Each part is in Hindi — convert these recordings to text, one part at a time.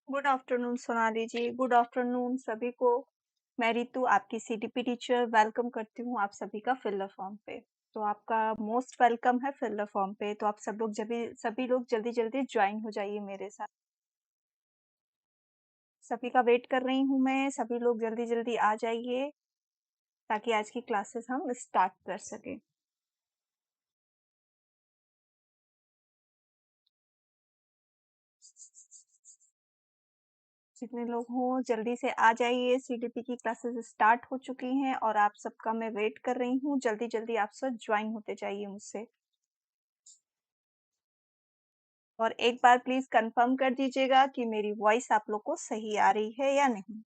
गुड आफ्टरनून सोनाली जी, गुड आफ्टरनून सभी को। मैं रितु आपकी सीडीपी टीचर वेलकम करती हूँ आप सभी का फिलर फॉर्म पे। तो आपका मोस्ट वेलकम है फिलर फॉर्म पे। तो आप सब लोग सभी लोग जल्दी जल्दी ज्वाइन हो जाइए मेरे साथ। सभी का वेट कर रही हूँ मैं, सभी लोग जल्दी जल्दी आ जाइए ताकि आज की क्लासेस हम स्टार्ट कर सकें। जितने लोग हों जल्दी से आ जाइए, सीडीपी की क्लासेस स्टार्ट हो चुकी हैं और आप सबका मैं वेट कर रही हूँ। जल्दी जल्दी आप सब ज्वाइन होते जाइए मुझसे। और एक बार प्लीज कंफर्म कर दीजिएगा कि मेरी वॉइस आप लोग को सही आ रही है या नहीं।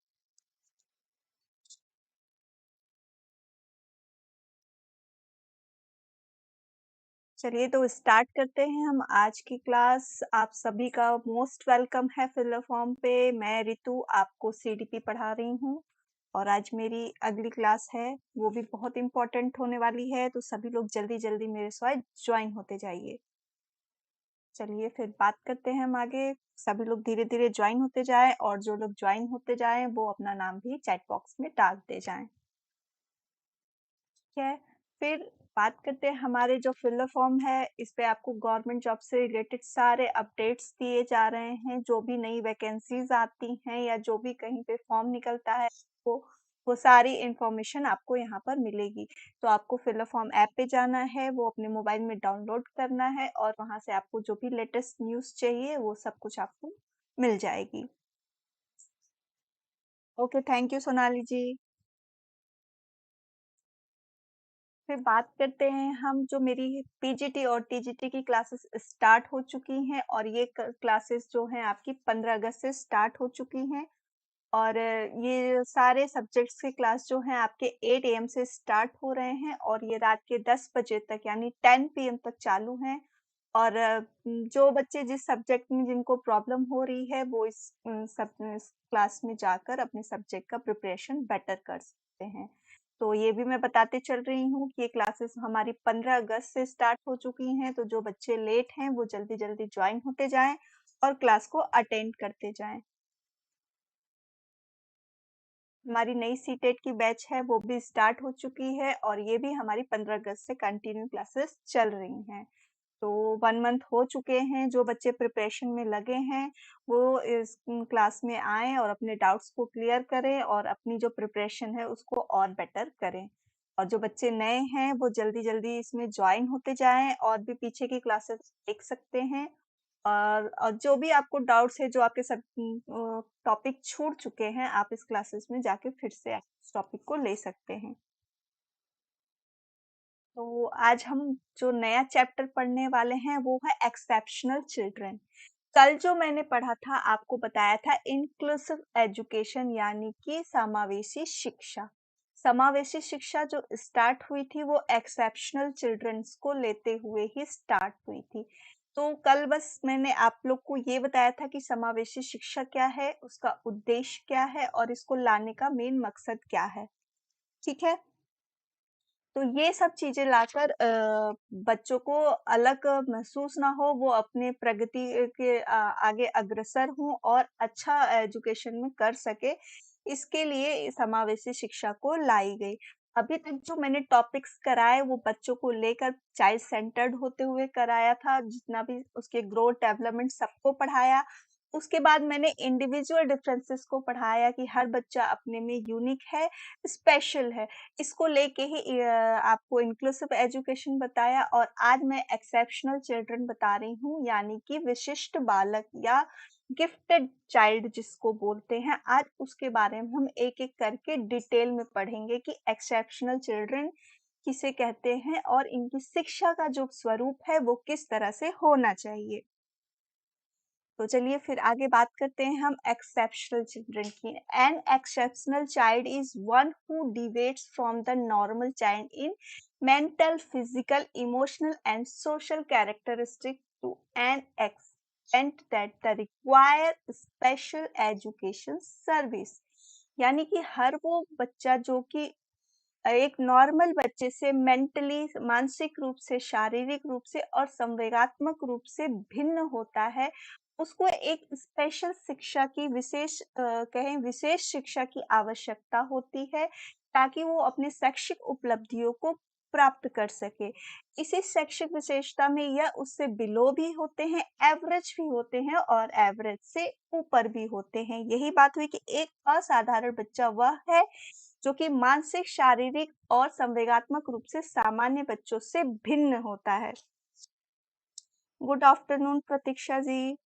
चलिए तो स्टार्ट करते हैं हम आज की क्लास। आप सभी का मोस्ट वेलकम है फिलर फॉर्म पे। मैं रितु आपको सीडीपी पढ़ा रही हूँ और आज मेरी अगली क्लास है, वो भी बहुत इम्पोर्टेंट होने वाली है। तो सभी लोग जल्दी जल्दी मेरे साथ ज्वाइन होते जाइए। चलिए फिर बात करते हैं हम आगे। सभी लोग धीरे धीरे ज्वाइन होते जाएं और जो लोग ज्वाइन होते जाएं वो अपना नाम भी चैट बॉक्स में डालते जाएं। ठीक है। फिर बात करते हैं हमारे जो फिलर फॉर्म है, इस पे आपको गवर्नमेंट जॉब से रिलेटेड सारे अपडेट्स दिए जा रहे हैं। जो भी नई वैकेंसीज आती हैं या जो भी कहीं पे फॉर्म निकलता है, वो सारी इंफॉर्मेशन आपको यहाँ पर मिलेगी। तो आपको फिलर फॉर्म ऐप पे जाना है, वो अपने मोबाइल में डाउनलोड करना है और वहां से आपको जो भी लेटेस्ट न्यूज चाहिए वो सब कुछ आपको मिल जाएगी। ओके, थैंक यू सोनाली जी। फिर बात करते हैं हम, जो मेरी पीजीटी और टीजीटी की क्लासेस स्टार्ट हो चुकी हैं और ये क्लासेस जो हैं आपकी 15 अगस्त से स्टार्ट हो चुकी हैं। और ये सारे सब्जेक्ट्स के क्लास जो हैं आपके 8 AM से स्टार्ट हो रहे हैं और ये रात के 10 बजे तक यानी 10 PM तक चालू हैं। और जो बच्चे जिस सब्जेक्ट में जिनको प्रॉब्लम हो रही है वो इस क्लास में जाकर अपने सब्जेक्ट का प्रिपरेशन बेटर कर सकते हैं। तो ये भी मैं बताते चल रही हूँ कि ये क्लासेस हमारी 15 अगस्त से स्टार्ट हो चुकी हैं। तो जो बच्चे लेट हैं वो जल्दी जल्दी ज्वाइन होते जाएं और क्लास को अटेंड करते जाएं। हमारी नई सीटेट की बैच है वो भी स्टार्ट हो चुकी है और ये भी हमारी 15 अगस्त से कंटिन्यू क्लासेस चल रही हैं। तो 1 मंथ हो चुके हैं। जो बच्चे प्रिपरेशन में लगे हैं वो इस क्लास में आए और अपने डाउट्स को क्लियर करें और अपनी जो प्रिपरेशन है उसको और बेटर करें। और जो बच्चे नए हैं वो जल्दी जल्दी इसमें ज्वाइन होते जाएं और भी पीछे की क्लासेस देख सकते हैं। और जो भी आपको डाउट्स है, जो आपके सब टॉपिक छूट चुके हैं, आप इस क्लासेस में जाके फिर से इस टॉपिक को ले सकते हैं। तो आज हम जो नया चैप्टर पढ़ने वाले हैं वो है एक्सेप्शनल चिल्ड्रन। कल जो मैंने पढ़ा था आपको बताया था इंक्लूसिव एजुकेशन यानी कि समावेशी शिक्षा। समावेशी शिक्षा जो स्टार्ट हुई थी वो एक्सेप्शनल चिल्ड्रंस को लेते हुए ही स्टार्ट हुई थी। तो कल बस मैंने आप लोग को ये बताया था कि समावेशी शिक्षा क्या है, उसका उद्देश्य क्या है और इसको लाने का मेन मकसद क्या है। ठीक है। तो ये सब चीजें लाकर बच्चों को अलग महसूस ना हो, वो अपने प्रगति के आगे अग्रसर हों और अच्छा एजुकेशन में कर सके, इसके लिए समावेशी शिक्षा को लाई गई। अभी तक जो मैंने टॉपिक्स कराए वो बच्चों को लेकर चाइल्ड सेंटर्ड होते हुए कराया था, जितना भी उसके ग्रोथ डेवलपमेंट सबको पढ़ाया। उसके बाद मैंने इंडिविजुअल डिफरेंसेस को पढ़ाया कि हर बच्चा अपने में यूनिक है, स्पेशल है। इसको लेके ही आपको इंक्लूसिव एजुकेशन बताया और आज मैं एक्सेप्शनल चिल्ड्रन बता रही हूँ, यानी कि विशिष्ट बालक या गिफ्टेड चाइल्ड जिसको बोलते हैं। आज उसके बारे में हम एक एक करके डिटेल में पढ़ेंगे कि एक्सेप्शनल चिल्ड्रन किसे कहते हैं और इनकी शिक्षा का जो स्वरूप है वो किस तरह से होना चाहिए। तो चलिए फिर आगे बात करते हैं हम एक्सेप्शनल चिल्ड्रन की। An exceptional child is one who deviates from the normal child in mental, physical, emotional and social characteristic to an extent that the require special education service. यानी कि हर वो बच्चा जो कि एक नॉर्मल बच्चे से मेंटली, मानसिक रूप से, शारीरिक रूप से और संवेगात्मक रूप से भिन्न होता है, उसको एक स्पेशल शिक्षा की कहें विशेष शिक्षा की आवश्यकता होती है, ताकि वो अपने शैक्षिक उपलब्धियों को प्राप्त कर सके। इसी शैक्षिक विशेषता में यह उससे बिलो भी होते हैं, एवरेज भी होते हैं और एवरेज से ऊपर भी होते हैं। यही बात हुई कि एक असाधारण बच्चा वह है जो कि मानसिक, शारीरिक और संवेगात्मक रूप से सामान्य बच्चों से भिन्न होता है। गुड आफ्टरनून प्रतीक्षा जी।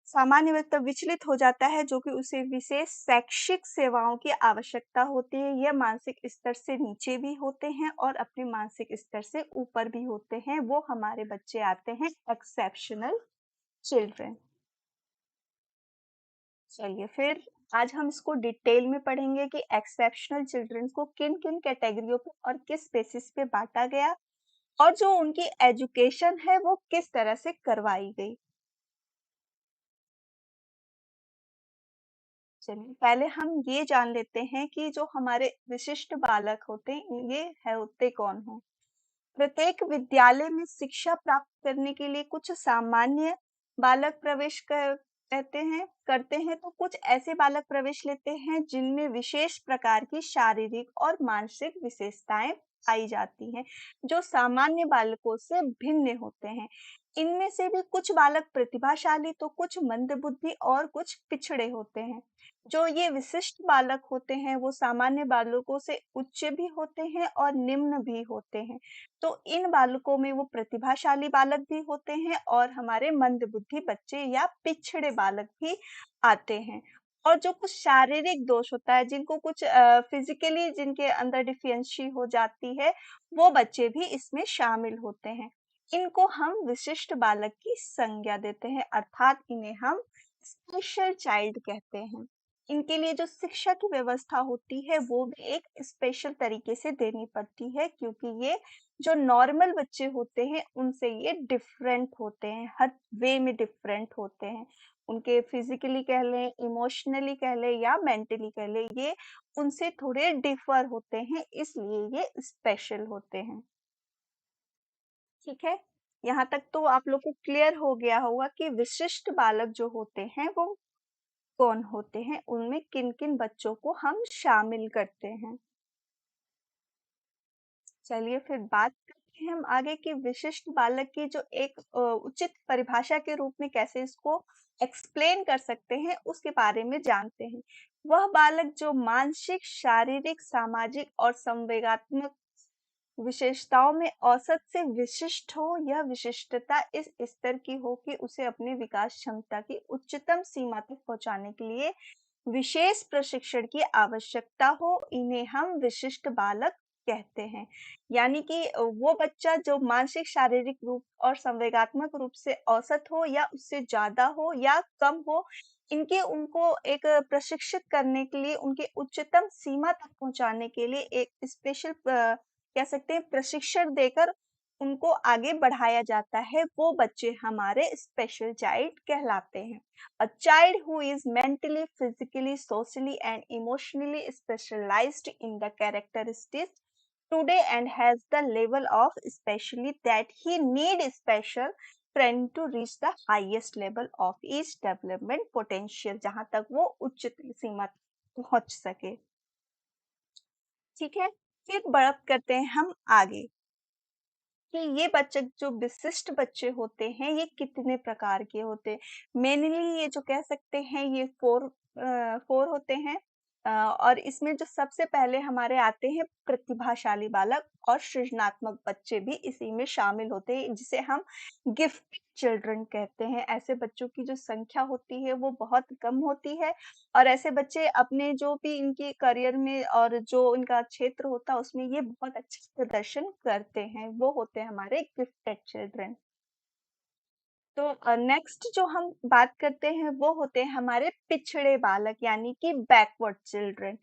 सामान्य व्यक्ति विचलित हो जाता है जो कि उसे विशेष शैक्षिक सेवाओं की आवश्यकता होती है। यह मानसिक स्तर से नीचे भी होते हैं और अपने मानसिक स्तर से ऊपर भी होते हैं। वो हमारे बच्चे आते हैं एक्सेप्शनल चिल्ड्रन। चलिए फिर आज हम इसको डिटेल में पढ़ेंगे कि एक्सेप्शनल चिल्ड्रन को किन किन कैटेगरियों पे और किस बेसिस पे बांटा गया और जो उनकी एजुकेशन है वो किस तरह से करवाई गई। चलिए पहले हम ये जान लेते हैं कि जो हमारे विशिष्ट बालक होते हैं ये है होते कौन हैं। प्रत्येक विद्यालय में शिक्षा प्राप्त करने के लिए कुछ सामान्य बालक प्रवेश कहते हैं करते हैं, तो कुछ ऐसे बालक प्रवेश लेते हैं जिनमें विशेष प्रकार की शारीरिक और मानसिक विशेषताएं पाई जाती हैं जो सामान्य बालकों से भिन्न होते हैं। इनमें से भी कुछ बालक प्रतिभाशाली तो कुछ मंदबुद्धि और कुछ पिछड़े होते हैं। जो ये विशिष्ट बालक होते हैं वो सामान्य बालकों से उच्च भी होते हैं और निम्न भी होते हैं। तो इन बालकों में वो प्रतिभाशाली बालक भी होते हैं और हमारे मंदबुद्धि बच्चे या पिछड़े बालक भी आते हैं। और जो कुछ शारीरिक दोष होता है, जिनको कुछ फिजिकली जिनके अंदर डिफिशियंसी हो जाती है, वो बच्चे भी इसमें शामिल होते हैं। इनको हम विशिष्ट बालक की संज्ञा देते हैं, अर्थात इन्हें हम स्पेशल चाइल्ड कहते हैं। इनके लिए जो शिक्षा की व्यवस्था होती है वो भी एक स्पेशल तरीके से देनी पड़ती है, क्योंकि ये जो नॉर्मल बच्चे होते हैं उनसे ये डिफरेंट होते हैं, हर वे में डिफरेंट होते हैं। उनके फिजिकली कह लें, इमोशनली कह लें या मेंटली कह लें, ये उनसे थोड़े डिफर होते हैं, इसलिए ये स्पेशल होते हैं। ठीक है, यहाँ तक तो आप लोग को क्लियर हो गया होगा कि विशिष्ट बालक जो होते हैं वो कौन होते हैं, उनमें किन-किन बच्चों को हम शामिल करते हैं। चलिए फिर बात करते हैं हम आगे कि विशिष्ट बालक की जो एक उचित परिभाषा के रूप में कैसे इसको एक्सप्लेन कर सकते हैं, उसके बारे में जानते हैं। वह बालक जो मानसिक, शारीरिक, सामाजिक और संवेगात्मक विशेषताओं में औसत से विशिष्ट हो। यह विशिष्टता इस स्तर की हो कि उसे अपने विकास क्षमता की उच्चतम सीमा तक पहुंचाने के लिए विशेष प्रशिक्षण की आवश्यकता हो। इन्हें हम विशिष्ट बालक कहते हैं। यानी कि वो बच्चा जो मानसिक, शारीरिक रूप और संवेगात्मक रूप से औसत हो या उससे ज्यादा हो या कम हो, इनके उनको एक प्रशिक्षित करने के लिए, उनके उच्चतम सीमा तक पहुंचाने के लिए एक स्पेशल कह सकते हैं प्रशिक्षण देकर उनको आगे बढ़ाया जाता है। वो बच्चे हमारे स्पेशल चाइल्ड कहलाते हैं। A child who is mentally, physically, socially, and emotionally specialized in the characteristics today and has the level of specially that he need special friend to reach the highest level of his development potential, जहां तक वो उच्च सीमा तक पहुंच सके। ठीक है, फिर बात करते हैं हम आगे कि ये बच्चे जो विशिष्ट बच्चे होते हैं ये कितने प्रकार के होते हैं। मेनली ये जो कह सकते हैं ये फोर होते हैं। और इसमें जो सबसे पहले हमारे आते हैं प्रतिभाशाली बालक और सृजनात्मक बच्चे भी इसी में शामिल होते हैं, जिसे हम गिफ्टेड चिल्ड्रन कहते हैं। ऐसे बच्चों की जो संख्या होती है वो बहुत कम होती है और ऐसे बच्चे अपने जो भी इनके करियर में और जो इनका क्षेत्र होता है उसमें ये बहुत अच्छा प्रदर्शन करते हैं। वो होते हैं हमारे गिफ्टेड चिल्ड्रन। तो नेक्स्ट जो हम बात करते हैं वो होते हैं हमारे पिछड़े बालक, यानी कि बैकवर्ड चिल्ड्रन।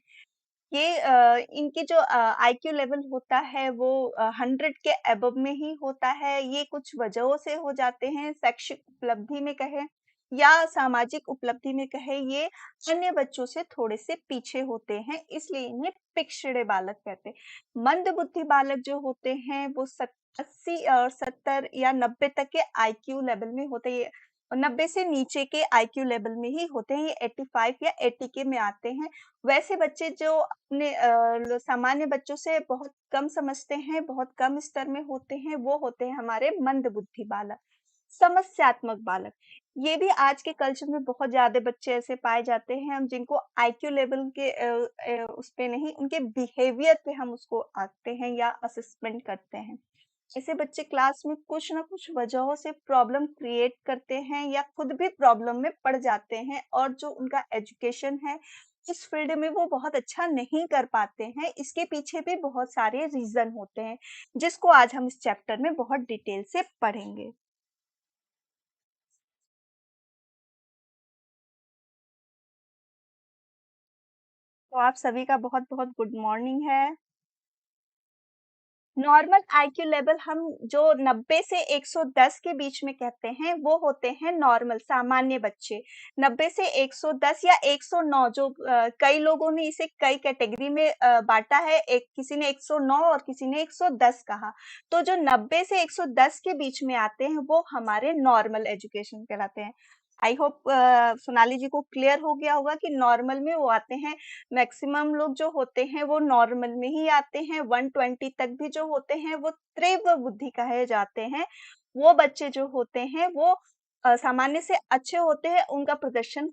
ये इनकी जो आईक्यू लेवल होता है वो 100 के अबव में ही होता है। ये कुछ वजहों से हो जाते हैं, शैक्षिक उपलब्धि में कहें या सामाजिक उपलब्धि में कहें, ये अन्य बच्चों से थोड़े से पीछे होते हैं, इसलिए इन्हें पिछड़े बालक कहते हैं। मंद बुद्धि बालक जो होते हैं वो 80 और 70 या 90 तक के आईक्यू लेवल में होते हैं ये, और 90 से नीचे के आईक्यू लेवल में ही होते हैं, ये 85 या 80 के में आते हैं। वैसे बच्चे जो अपने सामान्य बच्चों से बहुत कम समझते हैं, बहुत कम स्तर में होते हैं, वो होते हैं हमारे मंदबुद्धि बालक, समस्यात्मक बालक। ये भी आज के कल्चर में बहुत ज़्यादा बच्चे ऐसे पाए जाते हैं, हम जिनको आईक्यू लेवल के उस पे नहीं, उनके बिहेवियर पे हम उसको आँकते हैं या असेसमेंट करते हैं। ऐसे बच्चे क्लास में कुछ ना कुछ वजहों से प्रॉब्लम क्रिएट करते हैं या खुद भी प्रॉब्लम में पड़ जाते हैं, और जो उनका एजुकेशन है, इस फील्ड में वो बहुत अच्छा नहीं कर पाते हैं। इसके पीछे भी बहुत सारे रीज़न होते हैं, जिसको आज हम इस चैप्टर में बहुत डिटेल से पढ़ेंगे। तो आप सभी का बहुत-बहुत गुड मॉर्निंग है। नॉर्मल आईक्यू लेवल हम जो 90 से 110 के बीच में कहते हैं, वो होते हैं नॉर्मल सामान्य बच्चे। 90 से 110 या 109, जो कई लोगों ने इसे कई कैटेगरी में बाँटा है। एक किसी ने 109 और किसी ने 110 कहा। तो जो 90 से 110 के बीच में आते हैं, वो हमारे नॉर्मल एजुकेशन कहलाते हैं। आई होप सोनाली जी को क्लियर हो गया होगा कि नॉर्मल में वो आते हैं। मैक्सिमम लोग जो होते हैं वो नॉर्मल में ही आते हैं, 120 तक भी जो होते हैं वो तीव्र बुद्धि कहे जाते हैं। वो बच्चे जो होते हैं वो सामान्य से अच्छे होते हैं, उनका प्रदर्शन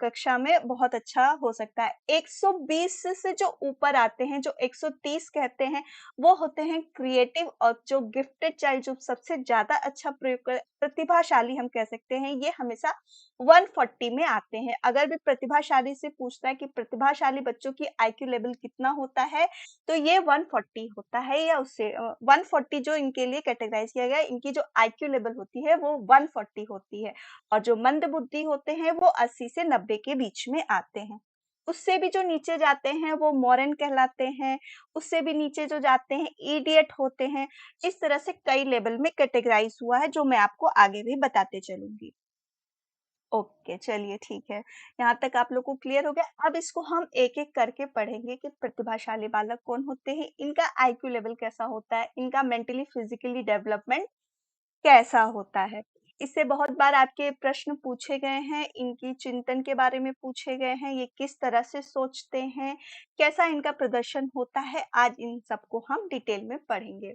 कक्षा में बहुत अच्छा हो सकता है। 120 से जो ऊपर आते हैं, जो 130 कहते हैं, वो होते हैं क्रिएटिव, और जो गिफ्टेड चाइल्ड, जो सबसे ज़्यादा अच्छा प्रयोग कर प्रतिभाशाली हम कह सकते हैं, ये हमेशा 140 में आते हैं। अगर भी प्रतिभाशाली से पूछता है कि प्रतिभाशाली बच्चों की आईक्यू लेवल कितना होता है, तो ये 140 होता है या उससे 140 जो इनके लिए कैटेगराइज़ किया गया है, इनकी जो आईक्यू लेवल होती है वो 140 होती है, और जो मंदबुद्धि होते हैं वो 80 से 90 के बीच में आते हैं। उससे भी जो नीचे जाते हैं वो मोरन कहलाते हैं, उससे भी नीचे जो जाते हैं इडियट होते हैं। इस तरह से कई लेवल में कैटेगराइज़ हुआ है, जो मैं आपको आगे भी बताते चलूँगी। ओके, चलिए ठीक है। यहाँ तक आप लोग को क्लियर हो गया। अब इसको हम एक-एक करके पढ़ेंगे कि प्रतिभाशाली बालक कौन होते हैं, इनका आईक्यू लेवल कैसा होता है, इनका मेंटली फिज़िकली डेवलपमेंट कैसा होता है। इससे बहुत बार आपके प्रश्न पूछे गए हैं, इनकी चिंतन के बारे में पूछे गए हैं, ये किस तरह से सोचते हैं, कैसा इनका प्रदर्शन होता है, आज इन सबको हम डिटेल में पढ़ेंगे।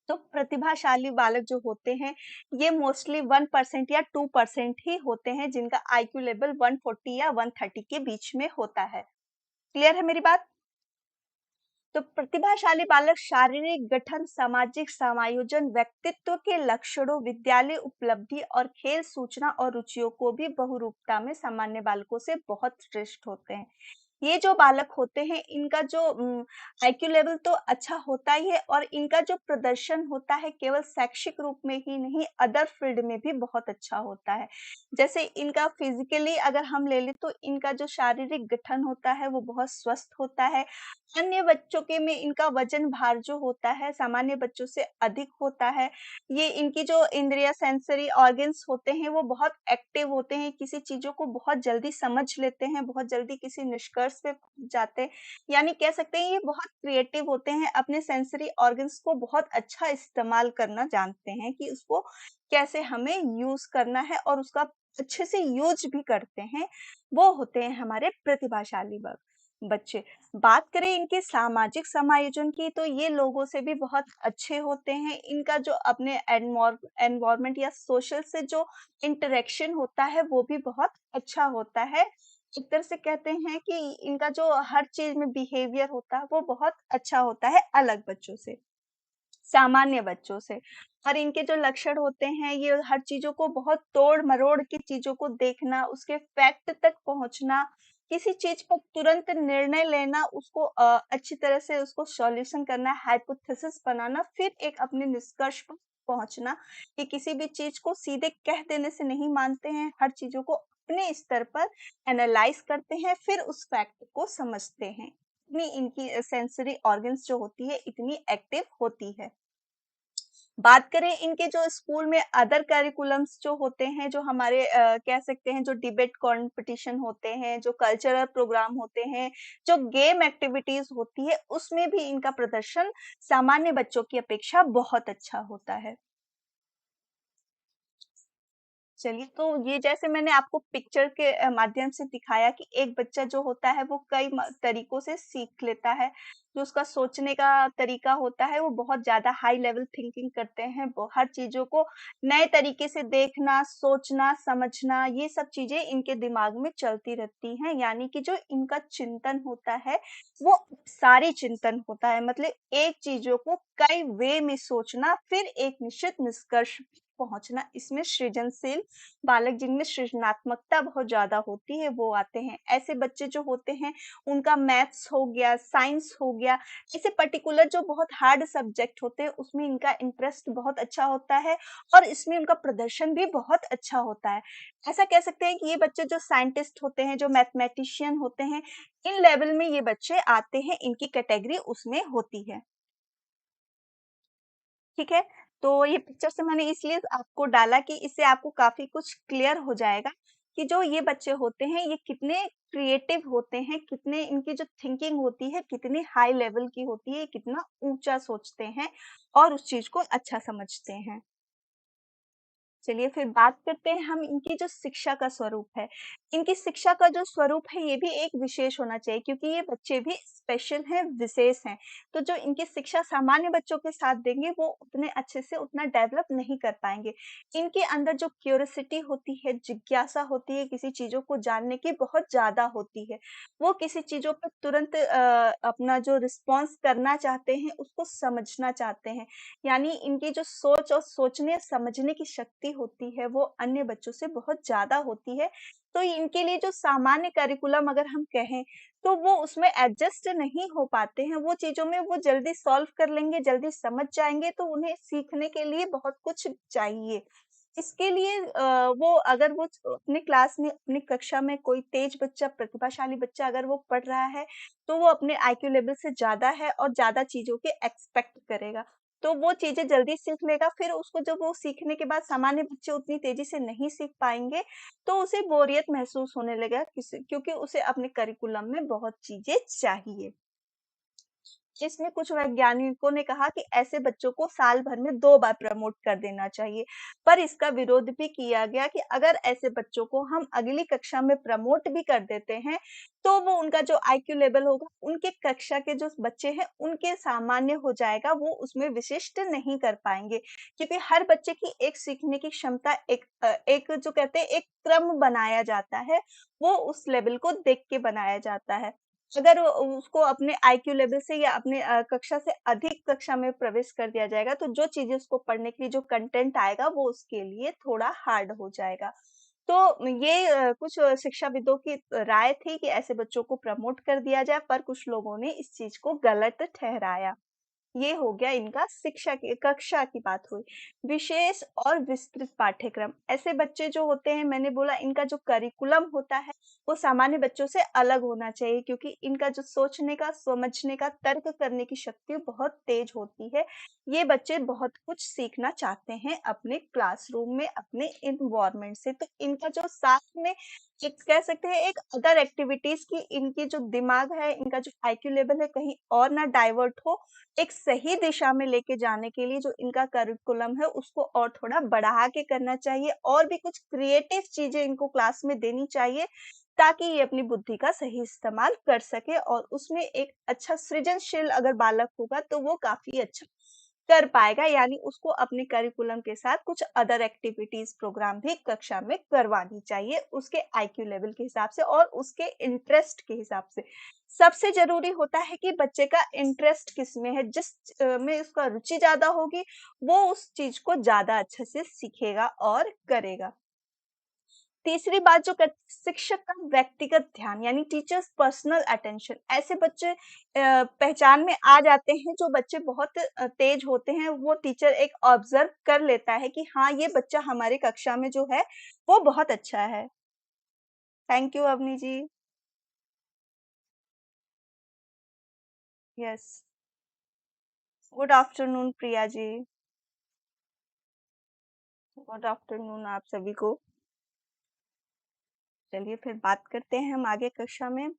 तो प्रतिभाशाली बालक जो होते हैं, ये मोस्टली 1% या 2% ही होते हैं, जिनका आईक्यू लेवल 140 या 130 के बीच में होता है। क्लियर है मेरी बात? तो प्रतिभाशाली बालक शारीरिक गठन, सामाजिक समायोजन, व्यक्तित्व के लक्षणों, विद्यालय उपलब्धि और खेल सूचना और रुचियों को भी बहुरूपता में सामान्य बालकों से बहुत श्रेष्ठ होते हैं। ये जो बालक होते हैं, इनका जो आईक्यू लेवल तो अच्छा होता ही है, और इनका जो प्रदर्शन होता है केवल शैक्षिक रूप में ही नहीं, अदर फील्ड में भी बहुत अच्छा होता है। जैसे इनका फिजिकली अगर हम ले लें, तो इनका जो शारीरिक गठन होता है वो बहुत स्वस्थ होता है। अन्य बच्चों के में इनका वजन भार जो होता है सामान्य बच्चों से अधिक होता है। ये इनकी जो इंद्रिय सेंसरी ऑर्गन्स होते हैं वो बहुत एक्टिव होते हैं, किसी चीज़ों को बहुत जल्दी समझ लेते हैं, बहुत जल्दी किसी निष्कर्ष पे पहुँच जाते हैं। यानी कह सकते हैं ये बहुत क्रिएटिव होते हैं, अपने सेंसरी ऑर्गन्स को बहुत अच्छा इस्तेमाल करना जानते हैं कि उसको कैसे हमें यूज़ करना है, और उसका अच्छे से यूज़ भी करते हैं। वो होते हैं हमारे प्रतिभाशाली बच्चे। बात करें इनके सामाजिक समायोजन की, तो ये लोगों से भी बहुत अच्छे होते हैं। इनका जो अपने एनवायरनमेंट या सोशल से जो इंटरेक्शन होता है वो भी बहुत अच्छा होता है। एक तरह से कहते हैं कि इनका जो हर चीज़ में बिहेवियर होता है वो बहुत अच्छा होता है अलग बच्चों से, सामान्य बच्चों से। और इनके जो लक्षण होते हैं, ये हर चीज़ों को बहुत तोड़-मरोड़ के चीज़ों को देखना, उसके फैक्ट तक पहुँचना, किसी चीज़ पर तुरंत निर्णय लेना, उसको अच्छी तरह से उसको सॉल्यूशन करना, हाइपोथेसिस बनाना, फिर एक अपने निष्कर्ष पर पहुँचना। ये किसी भी चीज़ को सीधे कह देने से नहीं मानते हैं, हर चीज़ों को अपने स्तर पर एनालाइज़ करते हैं, फिर उस फैक्ट को समझते हैं। इतनी इनकी सेंसरी ऑर्गन्स जो होती है, इतनी एक्टिव होती है। बात करें इनके जो स्कूल में अदर करिकुलम्स जो होते हैं, जो हमारे कह सकते हैं जो डिबेट कॉम्पिटिशन होते हैं, जो कल्चरल प्रोग्राम होते हैं, जो गेम एक्टिविटीज़ होती है, उसमें भी इनका प्रदर्शन सामान्य बच्चों की अपेक्षा बहुत अच्छा होता है। चलिए, तो ये जैसे मैंने आपको पिक्चर के माध्यम से दिखाया कि एक बच्चा जो होता है वो कई तरीकों से सीख लेता है। जो उसका सोचने का तरीका होता है वो बहुत ज़्यादा हाई लेवल थिंकिंग करते हैं। हर चीज़ों को नए तरीके से देखना, सोचना, समझना ये सब चीज़ें इनके दिमाग में चलती रहती हैं। यानी कि जो इनका चिंतन होता है वो सारी चिंतन होता है। मतलब एक चीज़ों को कई वे में सोचना फिर एक निश्चित निष्कर्ष पे पहुँचना। इसमें सृजनशील बालक जिनमें सृजनात्मकता बहुत ज़्यादा होती है वो आते हैं। ऐसे बच्चे जो होते हैं उनका मैथ्स हो गया, साइंस हो गया, ऐसे पर्टिकुलर जो बहुत हार्ड सब्जेक्ट होते हैं उसमें इनका इंटरेस्ट बहुत अच्छा होता है और इसमें उनका प्रदर्शन भी बहुत अच्छा होता है। ऐसा कह सकते हैं कि ये बच्चे जो साइंटिस्ट होते हैं, जो मैथमेटिशियन होते हैं, इन लेवल में ये बच्चे आते हैं, इनकी कैटेगरी उसमें होती है। ठीक है? तो ये पिक्चर से मैंने इसलिए आपको डाला कि इससे आपको काफ़ी कुछ क्लियर हो जाएगा कि जो ये बच्चे होते हैं, ये कितने क्रिएटिव होते हैं, कितने इनकी जो थिंकिंग होती है, कितनी हाई लेवल की होती है, कितना ऊँचा सोचते हैं और उस चीज़ को अच्छा समझते हैं। चलिए फिर बात करते हैं हम इनकी जो शिक्षा का स्वरूप है। इनकी शिक्षा का जो स्वरूप है ये भी एक विशेष होना चाहिए क्योंकि ये बच्चे भी स्पेशल हैं, विशेष हैं। तो जो इनकी शिक्षा सामान्य बच्चों के साथ देंगे वो उतने अच्छे से उतना डेवलप नहीं कर पाएँगे। इनके अंदर जो क्यूरियोसिटी होती है, जिज्ञासा होती है, किसी चीज़ों को जानने की बहुत ज़्यादा होती है। वो किसी चीज़ों पर तुरंत अपना जो रिस्पॉन्स करना चाहते हैं, उसको समझना चाहते हैं। यानी इनकी जो सोच और सोचने-समझने की शक्ति होती है, वो अन्य बच्चों से बहुत ज़्यादा होती है। तो इनके लिए जो सामान्य करिकुलम अगर हम कहें, तो वो उसमें एडजस्ट नहीं हो पाते हैं। वो चीज़ों में वो जल्दी सॉल्व कर लेंगे, जल्दी समझ जाएँगे, तो उन्हें सीखने के लिए बहुत कुछ चाहिए। इसके लिए वो अगर वो अपनी क्लास में, अपनी कक्षा में कोई तेज बच्चा, प्रतिभाशाली बच्चा अगर वो पढ़ रहा है, तो वो अपने आईक्यू लेवल से ज़्यादा है और ज़्यादा चीज़ों के एक्सपेक्ट करेगा। तो वो चीज़ें जल्दी सीख लेगा, फिर उसको जब वो सीखने के बाद सामान्य बच्चे उतनी तेज़ी से नहीं सीख पाएँगे, तो उसे बोरियत महसूस होने लगेगा क्योंकि उसे अपने करिकुलम में बहुत चीज़ें चाहिए। इसमें कुछ वैज्ञानिकों ने कहा कि ऐसे बच्चों को साल भर में 2 बार प्रमोट कर देना चाहिए। पर इसका विरोध भी किया गया कि अगर ऐसे बच्चों को हम अगली कक्षा में प्रमोट भी कर देते हैं, तो वो उनका जो आईक्यू लेवल होगा, उनके कक्षा के जो बच्चे हैं, उनके सामान्य हो जाएगा, वो उसमें विशिष्ट नहीं कर पाएँगे। क्योंकि हर बच्चे की एक सीखने की क्षमता एक जो कहते हैं एक क्रम बनाया जाता है, वो उस लेवल को देख के बनाया जाता है। अगर उसको अपने आईक्यू लेवल से या अपने कक्षा से अधिक कक्षा में प्रवेश कर दिया जाएगा, तो जो चीज़ें उसको पढ़ने के लिए जो कंटेंट आएगा, वो उसके लिए थोड़ा हार्ड हो जाएगा। तो ये कुछ शिक्षाविदों की राय थी कि ऐसे बच्चों को प्रमोट कर दिया जाए, पर कुछ लोगों ने इस चीज़ को गलत ठहराया। ये हो गया इनका शिक्षा की कक्षा की बात हुई। विशेष और विस्तृत पाठ्यक्रम, ऐसे बच्चे जो होते हैं मैंने बोला इनका जो करिकुलम होता है, वो सामान्य बच्चों से अलग होना चाहिए क्योंकि इनका जो सोचने का, समझने का, तर्क करने की शक्ति बहुत तेज होती है। ये बच्चे बहुत कुछ सीखना चाहते हैं अपने क्लासरूम में, अपने एनवायरनमेंट से। तो इनका जो साथ में एक कह सकते हैं एक अदर एक्टिविटीज़ की इनकी जो दिमाग है, इनका जो आईक्यू लेवल है कहीं और ना डाइवर्ट हो, एक सही दिशा में लेके जाने के लिए जो इनका करिकुलम है उसको और थोड़ा बढ़ा के करना चाहिए और भी कुछ क्रिएटिव चीज़ें इनको क्लास में देनी चाहिए, ताकि ये अपनी बुद्धि का सही इस्तेमाल कर सके और उसमें एक अच्छा सृजनशील अगर बालक होगा तो वो काफ़ी अच्छा कर पाएगा यानी उसको अपने करिकुलम के साथ कुछ अदर एक्टिविटीज़ प्रोग्राम भी कक्षा में करवानी चाहिए, उसके आईक्यू लेवल के हिसाब से और उसके इंटरेस्ट के हिसाब से। सबसे ज़रूरी होता है कि बच्चे का इंटरेस्ट किसमें है, में उसका रुचि ज़्यादा होगी, वो उस चीज़ को ज़्यादा अच्छे से सीखेगा और करेगा। तीसरी बात जो शिक्षक का व्यक्तिगत ध्यान यानी टीचर्स पर्सनल अटेंशन ऐसे बच्चे पहचान में आ जाते हैं जो बच्चे बहुत तेज होते हैं वो टीचर एक ऑब्जर्व कर लेता है कि हाँ ये बच्चा हमारी कक्षा में जो है वो बहुत अच्छा है। Thank you Avni ji. Yes. Good afternoon Priya ji. Good afternoon आप सभी को। चलिए फिर बात करते हैं हम आगे कक्षा में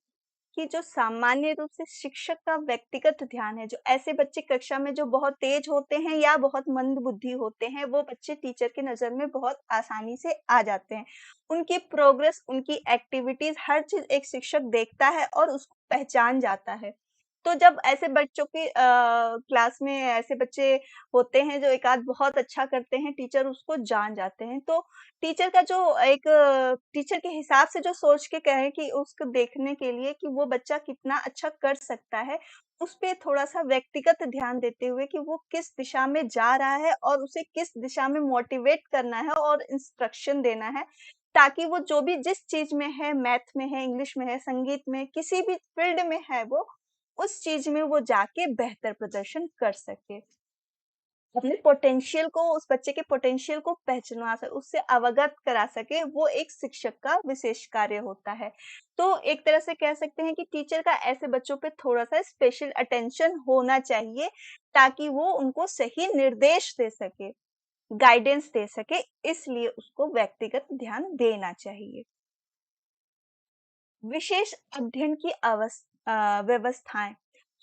कि जो सामान्य रूप से शिक्षक का व्यक्तिगत ध्यान है, जो ऐसे बच्चे कक्षा में जो बहुत तेज होते हैं या बहुत मंदबुद्धि होते हैं, वो बच्चे टीचर की नज़र में बहुत आसानी से आ जाते हैं। उनकी प्रोग्रेस, उनकी एक्टिविटीज़ हर चीज़ एक शिक्षक देखता है और उसको पहचान जाता है। तो जब ऐसे बच्चों की क्लास में ऐसे बच्चे होते हैं जो एक आध बहुत अच्छा करते हैं, टीचर उसको जान जाते हैं। तो टीचर का जो एक टीचर के हिसाब से जो सोच के कहें कि उसको देखने के लिए कि वो बच्चा कितना अच्छा कर सकता है, उस पे थोड़ा-सा व्यक्तिगत ध्यान देते हुए कि वो किस दिशा में जा रहा है और उसे किस दिशा में मोटिवेट करना है और इंस्ट्रक्शन देना है, ताकि वो जो भी जिस चीज़ में है, मैथ में है, इंग्लिश में है, संगीत में, किसी भी फील्ड में है वो, उस चीज़ में वो जाके बेहतर प्रदर्शन कर सके। अपने पोटेंशियल को उस बच्चे के पोटेंशियल को पहचाना सके, उससे अवगत करा सके, वो एक शिक्षक का विशेष कार्य होता है। तो एक तरह से कह सकते हैं कि टीचर का ऐसे बच्चों पे थोड़ा-सा स्पेशल अटेंशन होना चाहिए, ताकि वो उनको सही निर्देश दे सके, गाइडेंस दे सके, इसलिए उसको व्यक्तिगत ध्यान देना चाहिए। विशेष अध्ययन की व्यवस्थाएँ।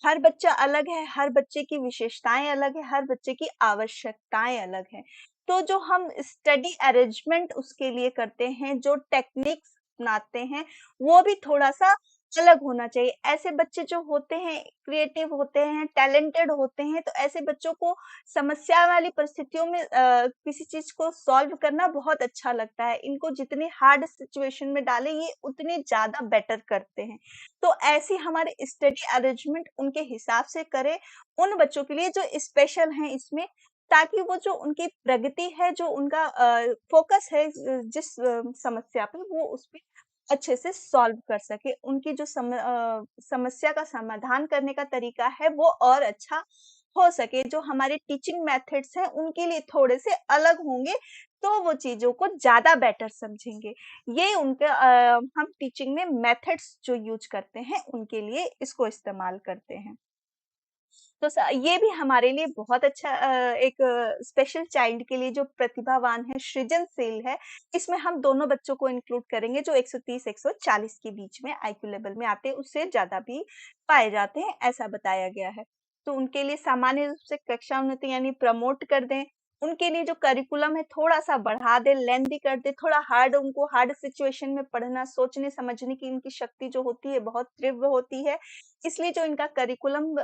हर बच्चा अलग है, हर बच्चे की विशेषताएँ अलग है, हर बच्चे की आवश्यकताएँ अलग हैं। तो जो हम स्टडी अरेंजमेंट उसके लिए करते हैं, जो टेक्निक्स अपनाते हैं, वो भी थोड़ा-सा अलग होना चाहिए। ऐसे बच्चे जो होते हैं, क्रिएटिव होते हैं, टैलेंटेड होते हैं, तो ऐसे बच्चों को समस्या वाली परिस्थितियों में किसी चीज़ को सॉल्व करना बहुत अच्छा लगता है। इनको जितने हार्ड सिचुएशन में डालें, ये उतने ज़्यादा बेटर करते हैं। तो ऐसे हमारे स्टडी अरेंजमेंट उनके हिसाब से करें, उन बच्चों के लिए जो स्पेशल हैं इसमें, ताकि वो जो उनकी प्रगति है, जो उनका फ़ोकस है जिस समस्या पे, वो उस पे अच्छे से सॉल्व कर सके। उनकी जो समस्या का समाधान करने का तरीका है, वो और अच्छा हो सके। जो हमारे टीचिंग मेथड्स हैं, उनके लिए थोड़े से अलग होंगे, तो वो चीज़ों को ज़्यादा बेटर समझेंगे। ये उनके हम टीचिंग में मेथड्स जो यूज़ करते हैं, उनके लिए इसको इस्तेमाल करते हैं। तो ये भी हमारे लिए बहुत अच्छा एक स्पेशल चाइल्ड के लिए जो प्रतिभावान है, सृजनशील है, इसमें हम दोनों बच्चों को इंक्लूड करेंगे जो 130-140 के बीच में आईक्यू लेवल में आते हैं, उससे ज़्यादा भी पाए जाते हैं, ऐसा बताया गया है। तो उनके लिए सामान्य रूप से कक्षा उन्नति यानी प्रमोट कर दें, उनके लिए जो करिकुलम है थोड़ा-सा बढ़ा दें, लेंथी कर दें, थोड़ा हार्ड उनको हार्ड सिचुएशन में पढ़ना, सोचने-समझने की इनकी शक्ति जो होती है, बहुत तीव्र होती है। इसलिए जो इनका करिकुलम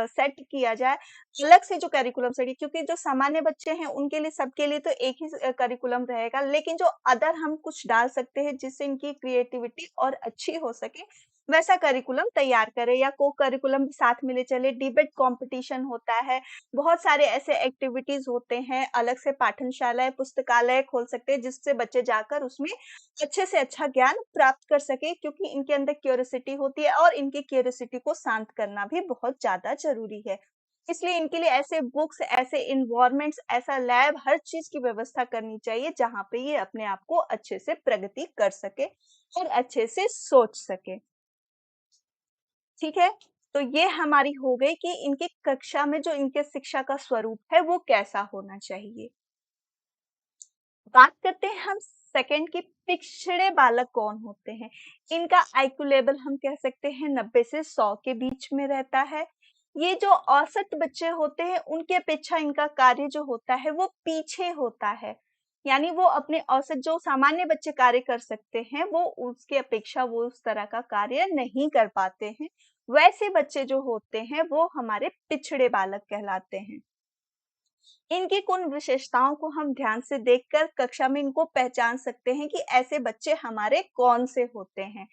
सेट किया जाए, अलग से जो करिकुलम सेट क्योंकि जो सामान्य बच्चे हैं, उनके लिए सबके लिए तो एक ही करिकुलम रहेगा, लेकिन जो अदर हम कुछ डाल सकते हैं, जिससे इनकी क्रिएटिविटी और अच्छी हो सके, वैसा करिकुलम तैयार करें या को-करिकुलम भी साथ में ले चलें। डिबेट कॉम्पिटिशन होता है, बहुत सारे ऐसे एक्टिविटीज़ होते हैं, अलग से पाठनशालाएँ, पुस्तकालय खोल सकते हैं, जिससे बच्चे जाकर उसमें अच्छे से अच्छा ज्ञान प्राप्त कर सके क्योंकि इनके अंदर क्यूरियोसिटी होती है और इनकी क्यूरियोसिटी को शांत करना भी बहुत ज़्यादा ज़रूरी है। इसलिए इनके लिए ऐसे बुक्स, ऐसे एनवायरनमेंट्स, ऐसा लैब हर चीज़ की व्यवस्था करनी चाहिए जहाँ पे ये अपने आप को अच्छे से प्रगति कर सके और अच्छे से सोच सके। ठीक है? तो ये हमारी हो गई कि इनकी कक्षा में जो इनके शिक्षा का स्वरूप है वो कैसा होना चाहिए। बात करते हैं हम सेकंड की पिछड़े बालक कौन होते हैं। इनका आईक्यू लेवल हम कह सकते हैं 90 से 100 के बीच में रहता है। ये जो औसत बच्चे होते हैं उनकी अपेक्षा इनका कार्य जो होता है वो पीछे होता है। यानी वो अपने औसत जो सामान्य बच्चे कार्य कर सकते हैं वो उसकी अपेक्षा वो उस तरह का कार्य नहीं कर पाते हैं। वैसे बच्चे जो होते हैं वो हमारे पिछड़े बालक कहलाते हैं। इनकी कुछ विशेषताओं को हम ध्यान से देखकर कक्षा में इनको पहचान सकते हैं कि ऐसे बच्चे हमारे कौन से होते हैं।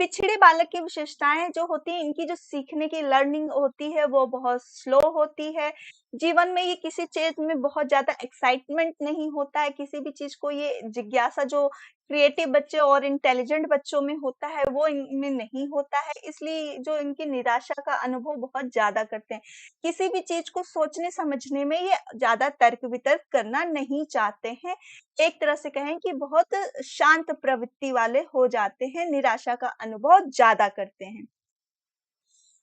पिछड़े बालक की विशेषताएँ जो होती हैं, इनकी जो सीखने की लर्निंग होती है, वो बहुत स्लो होती है। जीवन में ये किसी चीज़ में बहुत ज़्यादा एक्साइटमेंट नहीं होता है, किसी भी चीज़ को ये जिज्ञासा जो क्रिएटिव बच्चे और इंटेलिजेंट बच्चों में होता है, वो इनमें नहीं होता है, इसलिए जो इनकी निराशा का अनुभव बहुत ज़्यादा करते हैं। किसी भी चीज़ को सोचने-समझने में ये ज़्यादा तर्क-वितर्क करना नहीं चाहते हैं। एक तरह से कहें कि बहुत शांत प्रवृत्ति वाले हो जाते हैं, निराशा का अनुभव ज़्यादा करते हैं।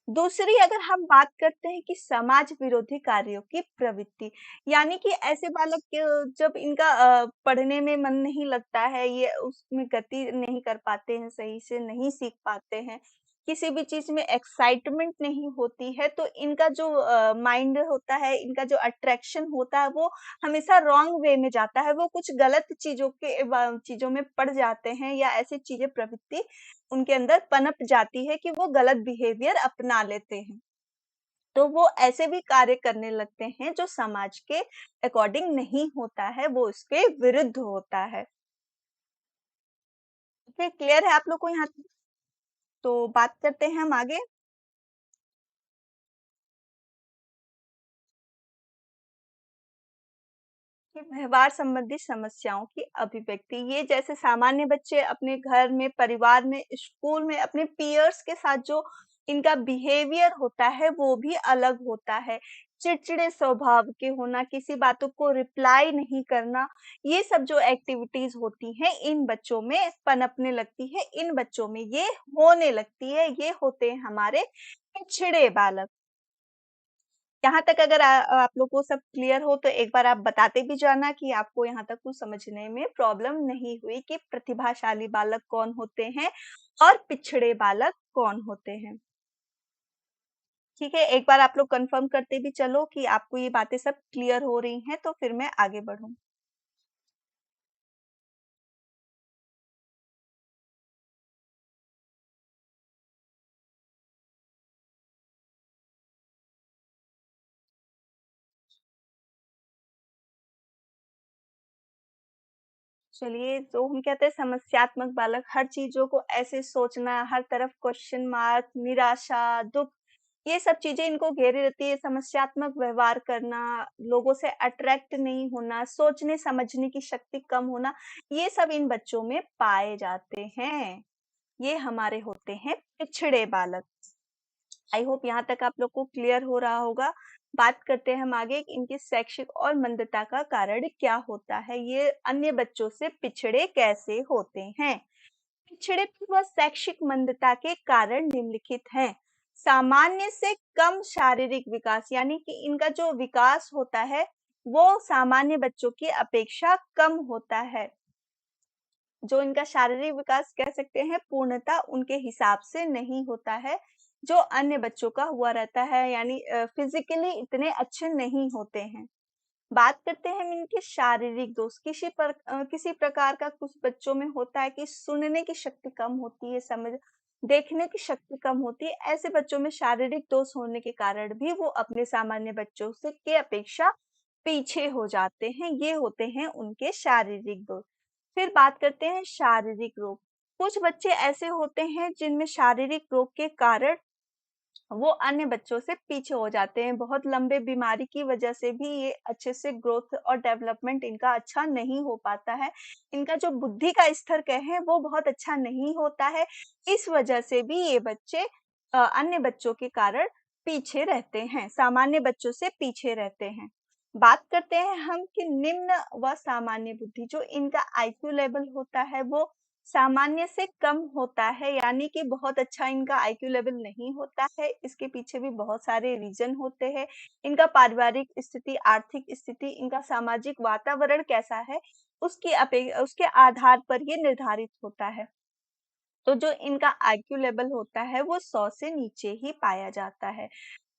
दूसरी अगर हम बात करते हैं कि समाज विरोधी कार्यों की प्रवृत्ति, यानी कि ऐसे बालक जब इनका पढ़ने में मन नहीं लगता है, ये उसमें गति नहीं कर पाते हैं, सही से नहीं सीख पाते हैं, किसी भी चीज़ में एक्साइटमेंट नहीं होती है, तो इनका जो माइंड होता है, इनका जो अट्रैक्शन होता है, वो हमेशा रॉन्ग वे में जाता है। वो कुछ गलत चीज़ों के चीज़ों में पड़ जाते हैं या ऐसी चीज़ें प्रवृत्ति उनके अंदर पनप जाती है कि वो गलत बिहेवियर अपना लेते हैं। तो वो ऐसे भी कार्य करने लगते हैं जो समाज के अकॉर्डिंग नहीं होता है, वो उसके विरुद्ध होता है। फिर क्लियर है आप लोग को यहाँ तक? तो बात करते हैं हम आगे कि व्यवहार संबंधी समस्याओं की अभिव्यक्ति। ये जैसे सामान्य बच्चे अपने घर में, परिवार में, स्कूल में अपने पीयर्स के साथ जो इनका बिहेवियर होता है वो भी अलग होता है। चिड़चिड़े स्वभाव के होना, किसी बातों को रिप्लाई नहीं करना, ये सब जो एक्टिविटीज होती हैं इन बच्चों में पनपने लगती है, इन बच्चों में ये होने लगती है, ये होते हैं हमारे पिछड़े बालक। यहाँ तक अगर आप लोग को सब क्लियर हो तो एक बार आप बताते भी जाना कि आपको यहाँ तक कुछ समझने में प्रॉब्लम नहीं हुई कि प्रतिभाशाली बालक कौन होते हैं और पिछड़े बालक कौन होते हैं। ठीक है, एक बार आप लोग कंफर्म करते भी चलो कि आपको ये बातें सब क्लियर हो रही हैं तो फिर मैं आगे बढ़ूँ। चलिए, तो हम कहते हैं समस्यात्मक बालक हर चीज़ों को ऐसे सोचना, हर तरफ क्वेश्चन मार्क, निराशा, दुःख, ये सब चीज़ें इनको घेरे रहती है। समस्यात्मक व्यवहार करना, लोगों से अट्रैक्ट नहीं होना, सोचने-समझने की शक्ति कम होना, ये सब इन बच्चों में पाए जाते हैं। ये हमारे होते हैं पिछड़े बालक। आई होप यहाँ तक आप लोग को क्लियर हो रहा होगा। बात करते हैं हम आगे कि इनकी शैक्षिक और मंदता का कारण क्या होता है? ये अन्य बच्चों से पिछड़े कैसे होते हैं? पिछड़ेपन व शैक्षिक मंदता के कारण निम्नलिखित हैं। सामान्य से कम शारीरिक विकास, यानी कि इनका जो विकास होता है, वो सामान्य बच्चों की अपेक्षा कम होता है। जो इनका शारीरिक विकास कह सकते हैं पूर्णतः उनके हिसाब से नहीं होता है, जो अन्य बच्चों का हुआ रहता है, यानी फिजिकली इतने अच्छे नहीं होते हैं। बात करते हैं हम इनके शारीरिक दोष। किसी प्रकार का कुछ बच्चों में होता है कि सुनने की शक्ति कम होती है, समझ देखने की शक्ति कम होती है। ऐसे बच्चों में शारीरिक दोष होने के कारण भी वो अपने सामान्य बच्चों से के अपेक्षा पीछे हो जाते हैं। ये होते हैं उनके शारीरिक दोष। फिर बात करते हैं शारीरिक रोग। कुछ बच्चे ऐसे होते हैं जिनमें शारीरिक रोग के कारण वो अन्य बच्चों से पीछे हो जाते हैं। बहुत लंबे बीमारी की वजह से भी ये अच्छे से ग्रोथ और डेवलपमेंट इनका अच्छा नहीं हो पाता है। इनका जो बुद्धि का स्तर कहें वो बहुत अच्छा नहीं होता है। इस वजह से भी ये बच्चे अन्य बच्चों के कारण पीछे रहते हैं, सामान्य बच्चों से पीछे रहते हैं। बात करते हैं हम कि निम्न व सामान्य बुद्धि, जो इनका आईक्यू लेवल होता है वो सामान्य से कम होता है, यानी कि बहुत अच्छा इनका आईक्यू लेवल नहीं होता है। इसके पीछे भी बहुत सारे रीज़न होते हैं। इनका पारिवारिक स्थिति, आर्थिक स्थिति, इनका सामाजिक वातावरण कैसा है, उसके आधार पर ये निर्धारित होता है। तो जो इनका आईक्यू लेवल होता है वो 100 से नीचे ही पाया जाता है।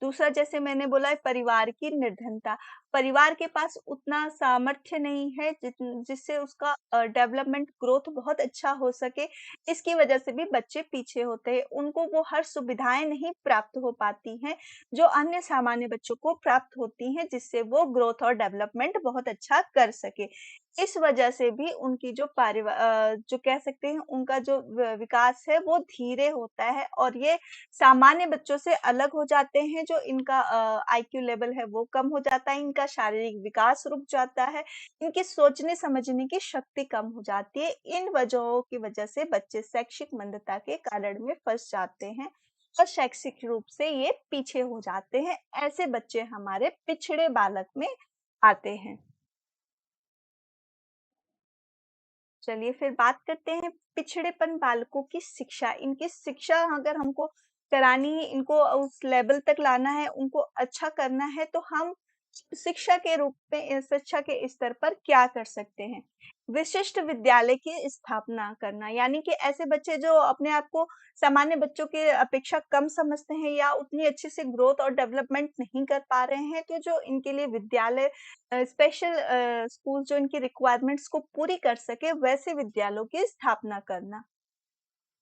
दूसरा, जैसे मैंने बोला है, परिवार की निर्धनता। परिवार के पास उतना सामर्थ्य नहीं है जिससे उसका डेवलपमेंट ग्रोथ बहुत अच्छा हो सके। इसकी वजह से भी बच्चे पीछे होते हैं। उनको वो हर सुविधाएँ नहीं प्राप्त हो पाती हैं, जो अन्य सामान्य बच्चों को प्राप्त होती हैं, जिससे वो ग्रोथ और डेवलपमेंट बहुत अच्छा कर सके। इस वजह से भी उनकी जो कह सकते हैं उनका जो विकास है वो धीरे होता है और ये सामान्य बच्चों से अलग हो जाते हैं। जो इनका आईक्यू लेवल है वो कम हो जाता है, इनका शारीरिक विकास रुक जाता है, इनकी सोचने समझने की शक्ति कम हो जाती है। इन वजहों की वजह से बच्चे शैक्षिक मंदता के कारण में फंस जाते हैं और शैक्षिक रूप से ये पीछे हो जाते हैं। ऐसे बच्चे हमारे पिछड़े बालक में आते हैं। चलिए फिर बात करते हैं पिछड़ेपन बालकों की शिक्षा। इनकी शिक्षा अगर हमको करानी है, इनको उस लेवल तक लाना है, उनको अच्छा करना है, तो हम शिक्षा के रूप में शिक्षा के स्तर पर क्या कर सकते हैं? विशिष्ट विद्यालय की स्थापना करना, यानी कि ऐसे बच्चे जो अपने आप को सामान्य बच्चों के अपेक्षा कम समझते हैं या उतनी अच्छे से ग्रोथ और डेवलपमेंट नहीं कर पा रहे हैं, तो जो इनके लिए विद्यालय स्पेशल स्कूल जो इनकी रिक्वायरमेंट्स को पूरी कर सके, वैसे विद्यालयों की स्थापना करना।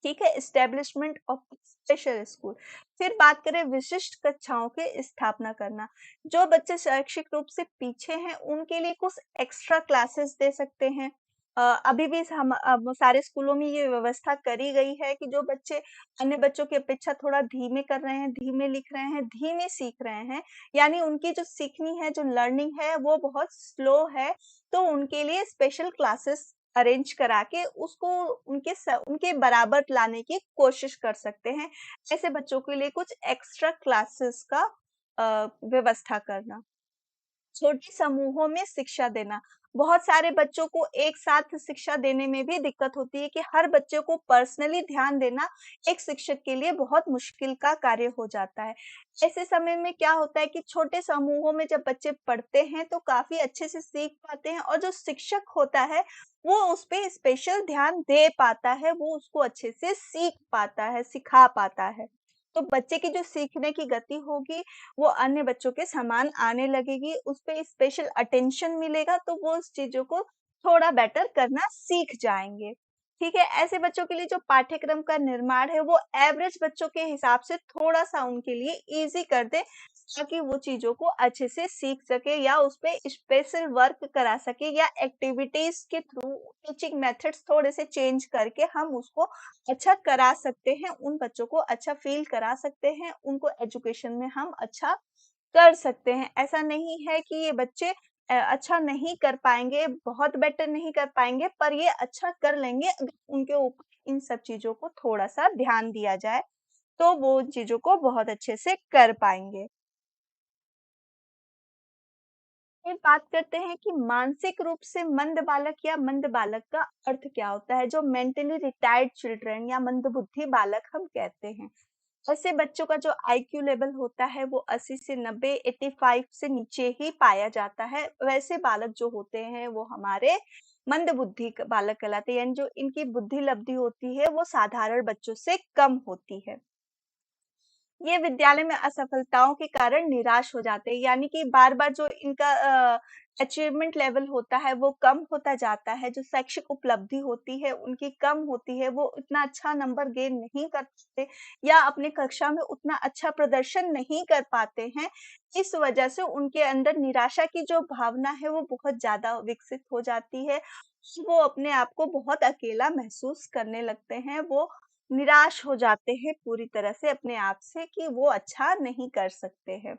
ठीक है, एस्टेब्लिशमेंट ऑफ स्पेशल स्कूल। फिर बात करें विशिष्ट कक्षाओं की स्थापना करना। जो बच्चे शैक्षिक रूप से पीछे हैं, उनके लिए कुछ एक्स्ट्रा क्लासेस दे सकते हैं। अभी भी हम अब सारे स्कूलों में ये व्यवस्था करी गई है कि जो बच्चे अन्य बच्चों की अपेक्षा थोड़ा धीमे कर रहे हैं, धीमे लिख रहे हैं, धीमे सीख रहे हैं, यानी उनकी जो सीखनी है, जो लर्निंग है, वो बहुत स्लो है, तो उनके लिए स्पेशल क्लासेस अरेंज करा के उसको उनके बराबर लाने की कोशिश कर सकते हैं। ऐसे बच्चों के लिए कुछ एक्स्ट्रा क्लासेस का व्यवस्था करना। छोटे समूहों में शिक्षा देना। बहुत सारे बच्चों को एक साथ शिक्षा देने में भी दिक्कत होती है कि हर बच्चे को पर्सनली ध्यान देना एक शिक्षक के लिए बहुत मुश्किल का कार्य हो जाता है। ऐसे समय में क्या होता है कि छोटे समूहों में जब बच्चे पढ़ते हैं तो काफ़ी अच्छे से सीख पाते हैं और जो शिक्षक होता है, वो उस पे स्पेशल ध्यान दे पाता है, वो उसको अच्छे से सीख पाता है, सिखा पाता है। तो बच्चे की जो सीखने की गति होगी वो अन्य बच्चों के समान आने लगेगी, उस पे स्पेशल अटेंशन मिलेगा तो वो उस चीज़ों को थोड़ा बेटर करना सीख जाएँगे। ठीक है? ऐसे बच्चों के लिए जो पाठ्यक्रम का निर्माण है वो एवरेज बच्चों के हिसाब से थोड़ा-सा उनके लिए ईज़ी कर दें, ताकि वो चीज़ों को अच्छे से सीख सके या उस पे स्पेशल वर्क करा सके या एक्टिविटीज़ के थ्रू टीचिंग मेथड्स थोड़े से चेंज करके हम उसको अच्छा करा सकते हैं, उन बच्चों को अच्छा फ़ील करा सकते हैं, उनको एजुकेशन में हम अच्छा कर सकते हैं। ऐसा नहीं है कि ये बच्चे अच्छा नहीं कर पाएँगे, बहुत बेटर नहीं कर पाएँगे, पर ये अच्छा कर लेंगे अगर उनके ऊपर इन सब चीज़ों को थोड़ा-सा ध्यान दिया जाए, तो वो उन चीज़ों को बहुत अच्छे से कर पाएँगे। फिर बात करते हैं कि मानसिक रूप से मंद बालक या मंद बालक का अर्थ क्या होता है? जो मेंटली रिटायर्ड चिल्ड्रन या मंदबुद्धि बालक हम कहते हैं। ऐसे बच्चों का जो आईक्यू लेवल होता है वो 80 से 90, 85 से नीचे ही पाया जाता है। वैसे बालक जो होते हैं वो हमारे मंदबुद्धि क बालक कहलाते हैं, यानी जो इनकी बुद्धि लब्धि होती है वो साधारण बच्चों से कम होती है। ये विद्यालय में असफलताओं के कारण निराश हो जाते हैं, यानी कि बार-बार जो इनका अचीवमेंट लेवल होता है वो कम होता जाता है, जो शैक्षिक उपलब्धि होती है उनकी कम होती है, वो इतना अच्छा नंबर गेन नहीं कर पाते या अपनी कक्षा में उतना अच्छा प्रदर्शन नहीं कर पाते हैं। इस वजह से उनके अंदर निराशा की जो भावना है वो बहुत ज़्यादा विकसित हो जाती है। वो अपने आप को बहुत अकेला महसूस करने लगते हैं, वो निराश हो जाते हैं पूरी तरह से अपने आप से कि वो अच्छा नहीं कर सकते हैं।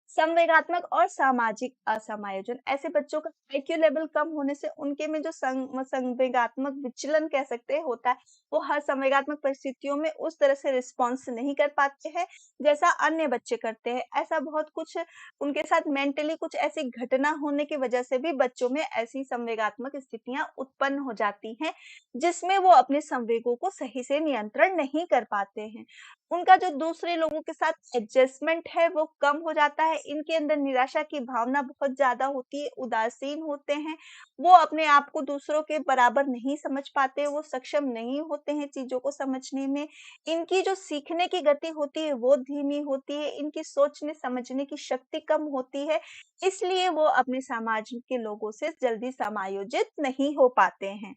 संवेगात्मक और सामाजिक असमायोजन ऐसे बच्चों का आईक्यू लेवल कम होने से उनके में जो संवेगात्मक विचलन कह सकते हैं होता है, वो हर संवेगात्मक परिस्थितियों में उस तरह से रिस्पॉन्स नहीं कर पाते हैं जैसा अन्य बच्चे करते हैं। ऐसा बहुत कुछ उनके साथ मेंटली कुछ ऐसी घटना होने की वजह से भी बच्चों में ऐसी संवेगात्मक स्थितियां उत्पन्न हो जाती हैं जिसमें वो अपने संवेगों को सही से नियंत्रण नहीं कर पाते हैं। उनका जो दूसरे लोगों के साथ एडजस्टमेंट है वो कम हो जाता है, इनके अंदर निराशा की भावना बहुत ज़्यादा होती है, उदासीन होते हैं, वो अपने आप को दूसरों के बराबर नहीं समझ पाते, वो सक्षम नहीं होते हैं चीज़ों को समझने में। इनकी जो सीखने की गति होती है वो धीमी होती है, इनकी सोचने-समझने की शक्ति कम होती है, इसलिए वो अपने समाज के लोगों से जल्दी समायोजित नहीं हो पाते हैं।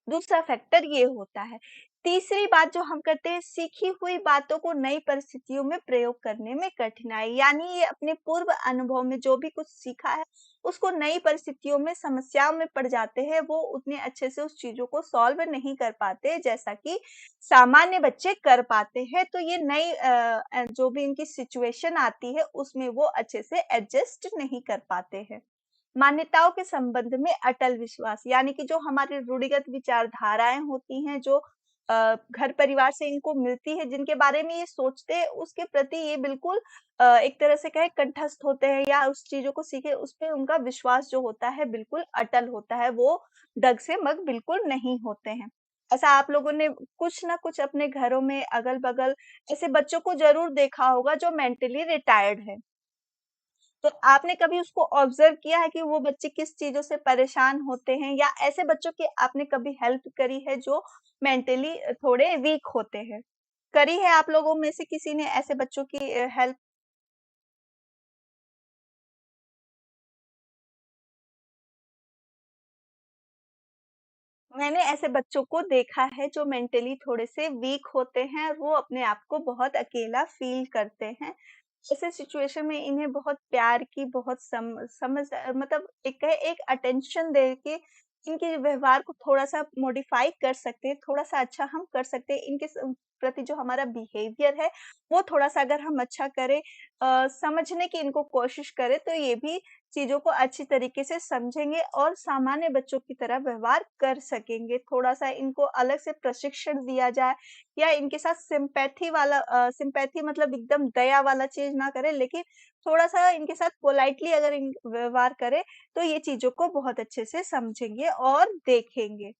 दूसरा फैक्टर ये होता है। तीसरी बात जो हम करते हैं सीखी हुई बातों को नई परिस्थितियों में प्रयोग करने में कठिनाई, यानी ये अपने पूर्व अनुभव में जो भी कुछ सीखा है, उसको नई परिस्थितियों में समस्याओं में पड़ जाते हैं, वो उतने अच्छे से उस चीज़ों को सॉल्व नहीं कर पाते जैसा कि सामान्य बच्चे कर पाते हैं। तो ये नई जो भी इनकी सिचुएशन आती है उसमें वो अच्छे से एडजस्ट नहीं कर पाते हैं। मान्यताओं के संबंध में अटल विश्वास, यानी कि जो हमारी रूढ़िगत विचारधाराएँ होती हैं, जो घर परिवार से इनको मिलती है, जिनके बारे में ये सोचते हैं, उसके प्रति ये बिल्कुल एक तरह से कहें कंठस्थ होते हैं या उस चीज़ों को सीखे, उस पे उनका विश्वास जो होता है बिल्कुल अटल होता है, वो डग से मग बिल्कुल नहीं होते हैं। ऐसा आप लोगों ने कुछ ना कुछ अपने घरों में अगल-बगल ऐसे बच्चों को ज़रूर देखा होगा जो मेंटली रिटायर्ड हैं। तो आपने कभी उसको ऑब्ज़र्व किया है कि वो बच्चे किस चीज़ों से परेशान होते हैं या ऐसे बच्चों की आपने कभी हेल्प करी है जो मेंटली थोड़े वीक होते हैं? करी है आप लोगों में से किसी ने ऐसे बच्चों की हेल्प? मैंने ऐसे बच्चों को देखा है जो मेंटली थोड़े से वीक होते हैं, वो अपने आप को बहुत अकेला फ़ील करते हैं। ऐसे सिचुएशन में इन्हें बहुत प्यार की बहुत समझ मतलब एक अटेंशन दे के इनके व्यवहार को थोड़ा-सा मॉडिफ़ाई कर सकते हैं, थोड़ा-सा अच्छा हम कर सकते हैं। इनके प्रति जो हमारा बिहेवियर है, वो थोड़ा-सा अगर हम अच्छा करें समझने की इनको कोशिश करें, तो ये भी चीज़ों को अच्छी तरीके से समझेंगे और सामान्य बच्चों की तरह व्यवहार कर सकेंगे। थोड़ा-सा इनको अलग से प्रशिक्षण दिया जाए या इनके साथ सिम्पैथी मतलब एकदम दया वाला चीज़ ना करें, लेकिन थोड़ा-सा इनके साथ पोलाइटली अगर इन व्यवहार करें, तो ये चीज़ों को बहुत अच्छे से समझेंगे और देखेंगे।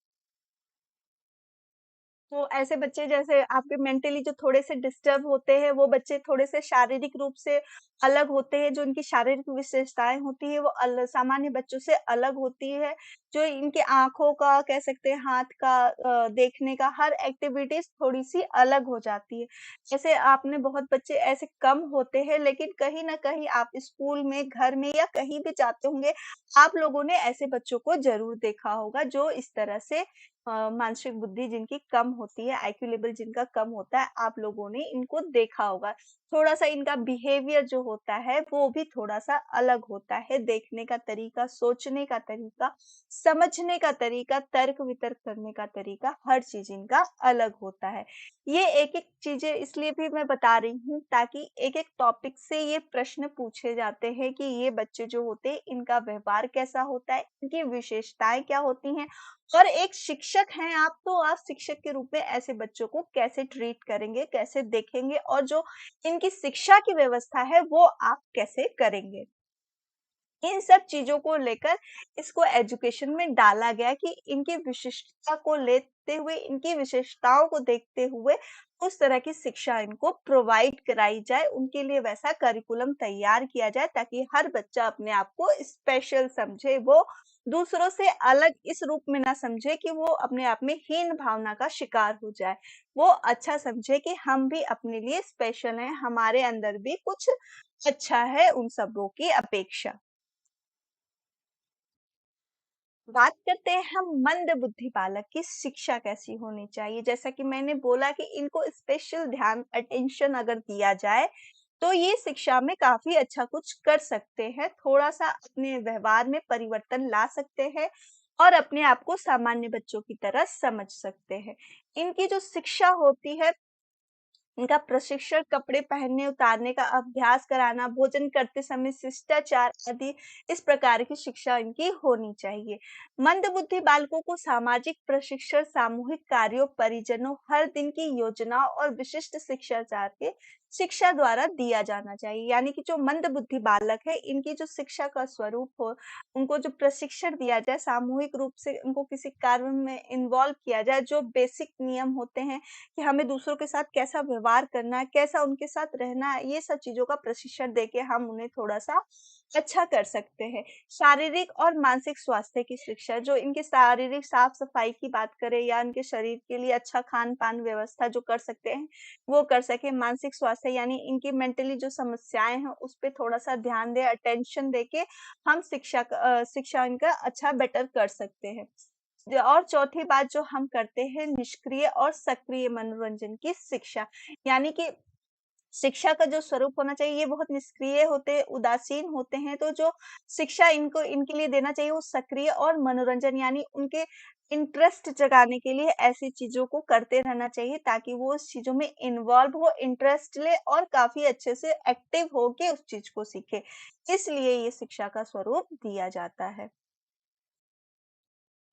तो ऐसे बच्चे जैसे आपके मेंटली जो थोड़े से डिस्टर्ब होते हैं, वो बच्चे थोड़े से शारीरिक रूप से अलग होते हैं, जो इनकी शारीरिक विशेषताएँ होती हैं, वो सामान्य बच्चों से अलग होती है। जो इनकी आँखों का कह सकते हैं, हाथ का देखने का हर एक्टिविटीज़ थोड़ी-सी अलग हो जाती है। जैसे आपने बहुत बच्चे ऐसे कम होते हैं, लेकिन कहीं न कहीं आप स्कूल में, घर में या कहीं भी जाते होंगे, आप लोगों ने ऐसे बच्चों को ज़रूर देखा होगा, जो इस तरह से मानसिक बुद्धि जिनकी कम होती है, आईक्यू लेवल जिनका कम होता है, आप लोगों ने इनको देखा होगा। थोड़ा-सा इनका बिहेवियर जो होता है, वो भी थोड़ा-सा अलग होता है, देखने का तरीका, सोचने का तरीका, समझने का तरीका, तर्क-वितर्क करने का तरीका, हर चीज़ इनका अलग होता है। ये एक-एक चीज़ें इसलिए भी मैं बता रही हूँ, ताकि एक-एक टॉपिक से ये प्रश्न पूछे जाते हैं कि ये बच्चे जो होते हैं, इनका व्यवहार कैसा होता है, इनकी विशेषताएँ क्या होती हैं और एक शिक्षक हैं आप, तो आप शिक्षक के रूप में ऐसे बच्चों को कैसे ट्रीट करेंगे, कैसे देखेंगे और जो इनकी शिक्षा की व्यवस्था है, वो आप कैसे करेंगे? इन सब चीज़ों को लेकर इसको एजुकेशन में डाला गया कि इनकी विशिष्टता को लेते हुए, इनकी विशेषताओं को देखते हुए उस तरह की शिक्षा इनको प्रोवाइड कराई जाए, उनके लिए वैसा करिकुलम तैयार किया जाए ताकि हर बच्चा अपने आप को स्पेशल समझे, वो दूसरों से अलग इस रूप में ना समझे कि वो अपने आप में हीन भावना का शिकार हो जाए। वो अच्छा समझे कि हम भी अपने लिए स्पेशल हैं, हमारे अंदर भी कुछ अच्छा है उन सबों की अपेक्षा। बात करते हैं हम मंदबुद्धि बालक की शिक्षा कैसी होनी चाहिए। जैसा कि मैंने बोला कि इनको स्पेशल ध्यान अटेंशन अगर दिया जाए, तो ये शिक्षा में काफ़ी अच्छा कुछ कर सकते हैं। थोड़ा-सा अपने व्यवहार में परिवर्तन ला सकते हैं और अपने आप को सामान्य बच्चों की तरह समझ सकते हैं। इनकी जो शिक्षा होती है इनका प्रशिक्षण कपड़े पहनने उतारने का अभ्यास कराना, भोजन करते समय शिष्टाचार आदि इस प्रकार की शिक्षा इनकी होनी चाहिए। मंदबुद्धि बालकों को सामाजिक प्रशिक्षण, सामूहिक कार्यों, परिजनों, हर दिन की योजनाओं और विशिष्ट शिष्टाचार के शिक्षा द्वारा दिया जाना चाहिए। यानी कि जो मंदबुद्धि बालक है, इनकी जो शिक्षा का स्वरूप हो, उनको जो प्रशिक्षण दिया जाए, सामूहिक रूप से उनको किसी कार्य में इन्वॉल्व किया जाए, जो बेसिक नियम होते हैं कि हमें दूसरों के साथ कैसा व्यवहार करना है, कैसा उनके साथ रहना है, ये सब चीज़ों का प्रशिक्षण देके हम उन्हें थोड़ा-सा अच्छा कर सकते हैं। शारीरिक और मानसिक स्वास्थ्य की शिक्षा, जो इनके शारीरिक साफ-सफाई की बात करें या उनके शरीर के लिए अच्छा खान-पान व्यवस्था जो कर सकते हैं, वो कर सकें। मानसिक स्वास्थ्य यानी इनकी मेंटली जो समस्याएँ हैं, उस पे थोड़ा-सा ध्यान दें, अटेंशन देके हम शिक्षा इनका अच्छा बेटर कर सकते हैं। और चौथी बात जो हम करते हैं निष्क्रिय और सक्रिय मनोरंजन की शिक्षा। यानी कि शिक्षा का जो स्वरूप होना चाहिए ये बहुत निष्क्रिय होते, उदासीन होते हैं, तो जो शिक्षा इनको इनके लिए देना चाहिए वो सक्रिय और मनोरंजन यानी उनके इंटरेस्ट जगाने के लिए ऐसी चीज़ों को करते रहना चाहिए ताकि वो उस चीज़ों में इन्वॉल्व हो, इंटरेस्ट ले और काफ़ी अच्छे से एक्टिव होके उस चीज़ को सीखे। इसलिए ये शिक्षा का स्वरूप दिया जाता है।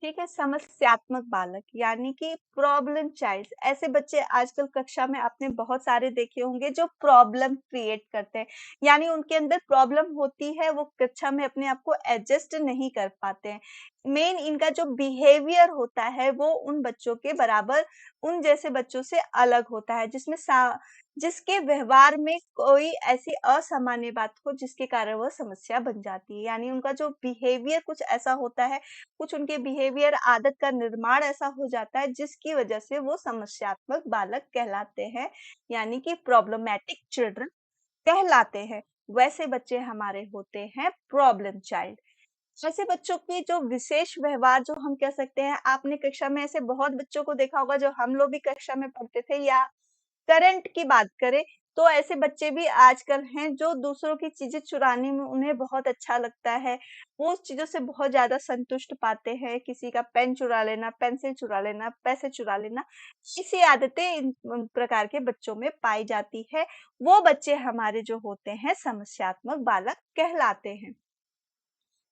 ठीक है, समस्यात्मक बालक यानी कि प्रॉब्लम चाइल्ड्स, ऐसे बच्चे आजकल कक्षा में आपने बहुत सारे देखे होंगे जो प्रॉब्लम क्रिएट करते हैं। यानी उनके अंदर प्रॉब्लम होती है, वो कक्षा में अपने आप को एडजस्ट नहीं कर पाते हैं। मेन इनका जो बिहेवियर होता है वो उन बच्चों के बराबर, उन जैसे बच्चों से अलग होता है, जिसके व्यवहार में कोई ऐसी असामान्य बात हो जिसके कारण वह समस्या बन जाती है। यानी उनका जो बिहेवियर कुछ ऐसा होता है, कुछ उनके बिहेवियर आदत का निर्माण ऐसा हो जाता है जिसकी वजह से वो समस्यात्मक बालक कहलाते हैं, यानी कि प्रॉब्लमैटिक चिल्ड्रन कहलाते हैं। वैसे बच्चे हमारे होते हैं प्रॉब्लम चाइल्ड। ऐसे बच्चों की जो विशेष व्यवहार जो हम कह सकते हैं, आपने कक्षा में ऐसे बहुत बच्चों को देखा होगा जो हम लोग भी कक्षा में पढ़ते थे, या करंट की बात करें, तो ऐसे बच्चे भी आजकल हैं जो दूसरों की चीज़ें चुराने में उन्हें बहुत अच्छा लगता है। वो उस चीज़ों से बहुत ज़्यादा संतुष्ट पाते हैं, किसी का पेन चुरा लेना, पेंसिल चुरा लेना, पैसे चुरा लेना, ऐसी आदतें इन प्रकार के बच्चों में पाई जाती है। वो बच्चे हमारे जो होते हैं समस्यात्मक बालक कहलाते हैं।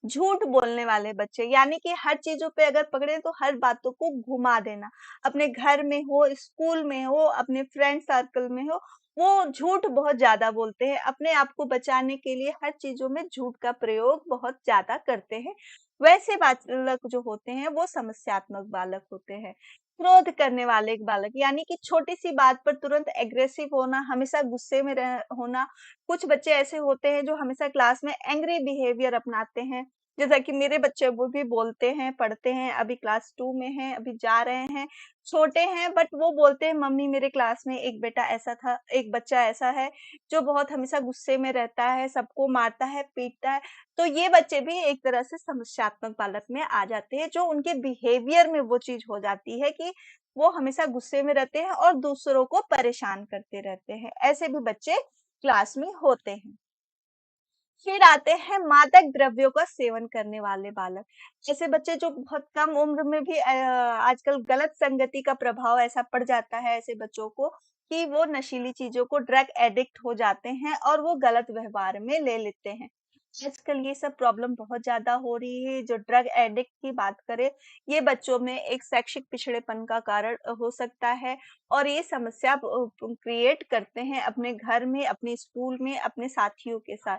झूठ बोलने वाले बच्चे, यानी कि हर चीज़ों पे अगर पकड़े तो हर बातों को घुमा देना। अपने घर में हो, स्कूल में हो, अपने फ्रेंड सर्कल में हो, वो झूठ बहुत ज़्यादा बोलते हैं। अपने आप को बचाने के लिए हर चीज़ों में झूठ का प्रयोग बहुत ज़्यादा करते हैं। वैसे बालक जो होते हैं वो समस्यात्मक बालक होते हैं। क्रोध करने वाले एक बालक, यानी कि छोटी-सी बात पर तुरंत एग्रेसिव होना, हमेशा गुस्से में होना। कुछ बच्चे ऐसे होते हैं जो हमेशा क्लास में एंग्री बिहेवियर अपनाते हैं। जैसा कि मेरे बच्चे वो भी बोलते हैं, पढ़ते हैं, अभी क्लास 2 में हैं, अभी जा रहे हैं, छोटे हैं, बट वो बोलते हैं मम्मी मेरे क्लास में एक बेटा ऐसा था, एक बच्चा ऐसा है जो बहुत हमेशा गुस्से में रहता है, सबको मारता है, पीटता है। तो ये बच्चे भी एक तरह से समस्यात्मक बालक में आ जाते हैं, जो उनके बिहेवियर में वो चीज़ हो जाती है कि वो हमेशा गुस्से में रहते हैं और दूसरों को परेशान करते रहते हैं। ऐसे भी बच्चे क्लास में होते हैं। फिर आते हैं मादक द्रव्यों का सेवन करने वाले बालक। ऐसे बच्चे जो बहुत कम उम्र में भी आजकल गलत संगति का प्रभाव ऐसा पड़ जाता है ऐसे बच्चों को कि वो नशीली चीज़ों को ड्रग एडिक्ट हो जाते हैं और वो गलत व्यवहार में ले लेते हैं। आजकल ये सब प्रॉब्लम बहुत ज़्यादा हो रही है, जो ड्रग एडिक्ट की बात करें, ये बच्चों में एक शैक्षिक पिछड़ेपन का कारण हो सकता है और ये समस्या क्रिएट करते हैं अपने घर में, अपने स्कूल में, अपने साथियों के साथ।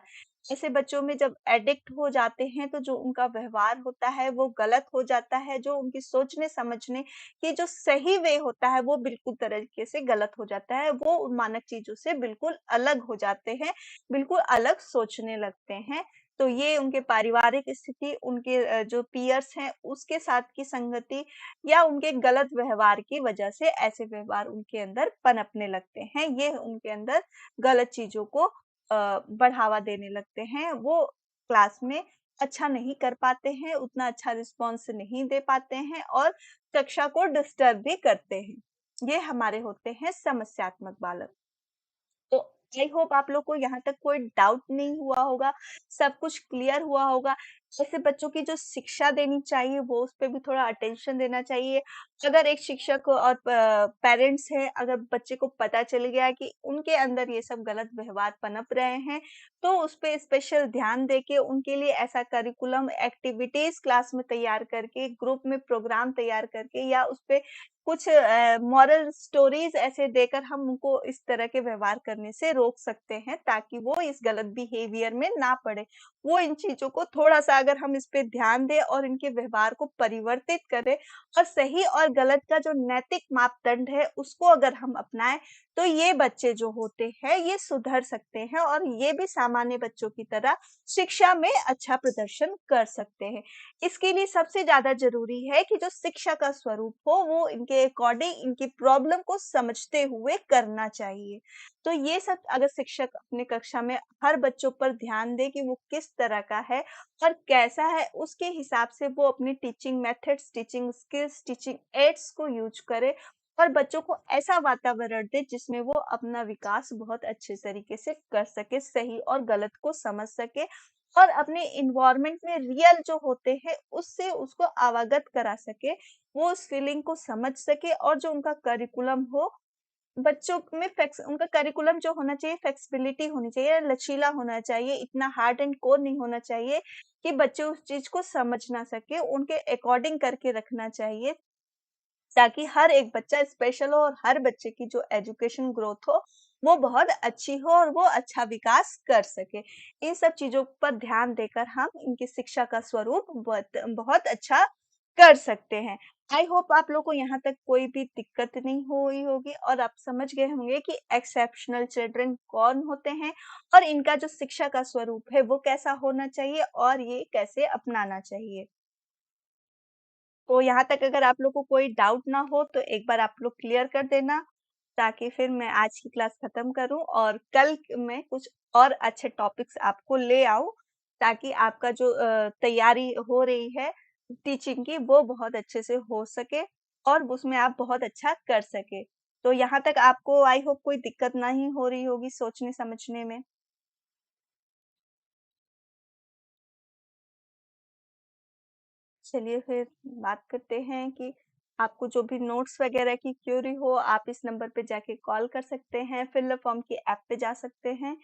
ऐसे बच्चों में जब एडिक्ट हो जाते हैं तो जो उनका व्यवहार होता है वो गलत हो जाता है, जो उनकी सोचने समझने की जो सही वे होता है वो बिल्कुल तरीके से गलत हो जाता है। वो उन मानक चीज़ों से बिल्कुल अलग हो जाते हैं, बिल्कुल अलग सोचने लगते हैं। तो ये उनके पारिवारिक स्थिति, उनके जो पीयर्स हैं उसके साथ की संगति या उनके गलत व्यवहार की वजह से ऐसे व्यवहार उनके अंदर पनपने लगते हैं। ये उनके अंदर गलत चीज़ों को बढ़ावा देने लगते हैं। वो क्लास में अच्छा नहीं कर पाते हैं, उतना अच्छा रिस्पॉन्स नहीं दे पाते हैं और कक्षा को डिस्टर्ब भी करते हैं। ये हमारे होते हैं समस्यात्मक बालक। तो आई होप आप लोग को यहाँ तक कोई डाउट नहीं हुआ होगा, सब कुछ क्लियर हुआ होगा। ऐसे बच्चों की जो शिक्षा देनी चाहिए वो उस पे भी थोड़ा अटेंशन देना चाहिए। अगर एक शिक्षक और पेरेंट्स हैं, अगर बच्चे को पता चल गया कि उनके अंदर ये सब गलत व्यवहार पनप रहे हैं, तो उस पे स्पेशल ध्यान देके उनके लिए ऐसा करिकुलम एक्टिविटीज़ क्लास में तैयार करके, ग्रुप में प्रोग्राम तैयार करके या उस पे कुछ मॉरल स्टोरीज़ ऐसे देकर हम उनको इस तरह के व्यवहार करने से रोक सकते हैं ताकि वो इस गलत बिहेवियर में ना पड़े। वो इन चीज़ों को थोड़ा-सा अगर हम इस पे ध्यान दें और इनके व्यवहार को परिवर्तित करें और सही और गलत का जो नैतिक मापदंड है उसको अगर हम अपनाएँ, तो ये बच्चे जो होते हैं ये सुधर सकते हैं और ये भी सामान्य बच्चों की तरह शिक्षा में अच्छा प्रदर्शन कर सकते हैं। इसके लिए सबसे ज़्यादा ज़रूरी है कि जो शिक्षा का स्वरूप हो वो इनके अकॉर्डिंग इनकी प्रॉब्लम को समझते हुए करना चाहिए। तो ये सब अगर शिक्षक अपनी कक्षा में हर बच्चों पर ध्यान दे कि वो किस तरह का है और कैसा है, उसके हिसाब से वो अपनी teaching methods, teaching skills, teaching ads को यूज़ करे और बच्चों को ऐसा वातावरण दे जिसमें वो अपना विकास बहुत अच्छे तरीके से कर सके, सही और गलत को समझ सके और अपने एनवायरनमेंट में रियल जो होते हैं उससे उसको अवगत करा सके, वो उस फीलिंग को समझ सके और जो उनका करिकुलम हो, बच्चों में फ्लेक्स उनका करिकुलम जो होना चाहिए फ्लेक्सिबिलिटी होनी चाहिए, लचीला होना चाहिए, इतना हार्ड एंड कोर नहीं होना चाहिए कि बच्चे उस चीज़ को समझ ना सके, उनके अकॉर्डिंग करके रखना चाहिए, ताकि हर एक बच्चा स्पेशल हो और हर बच्चे की जो एजुकेशन ग्रोथ हो, वो बहुत अच्छी हो और वो अच्छा विकास कर सके। इन सब चीज़ों पर ध्यान देकर हम इनकी शिक्षा का स्वरूप बहुत अच्छा कर सकते हैं। आई होप आप लोग को यहाँ तक कोई भी दिक्कत नहीं हुई होगी और आप समझ गए होंगे कि एक्सेप्शनल चिल्ड्रन कौन होते हैं और इनका जो शिक्षा का स्वरूप है, वो कैसा होना चाहिए और ये कैसे अपनाना चाहिए। तो यहाँ तक अगर आप लोग को कोई डाउट ना हो तो एक बार आप लोग क्लियर कर देना, ताकि फिर मैं आज की क्लास खत्म करूँ और कल मैं कुछ और अच्छे टॉपिक्स आपको ले आऊँ, ताकि आपका जो तैयारी हो रही है टीचिंग की वो बहुत अच्छे से हो सके और उसमें आप बहुत अच्छा कर सकें। तो यहाँ तक आपको आई होप कोई दिक्कत नहीं हो रही होगी सोचने समझने में। चलिए फिर बात करते हैं कि आपको जो भी नोट्स वगैरह की क्यूरी हो, आप इस नंबर पे जाके कॉल कर सकते हैं, फिल अ फॉर्म की ऐप पे जा सकते हैं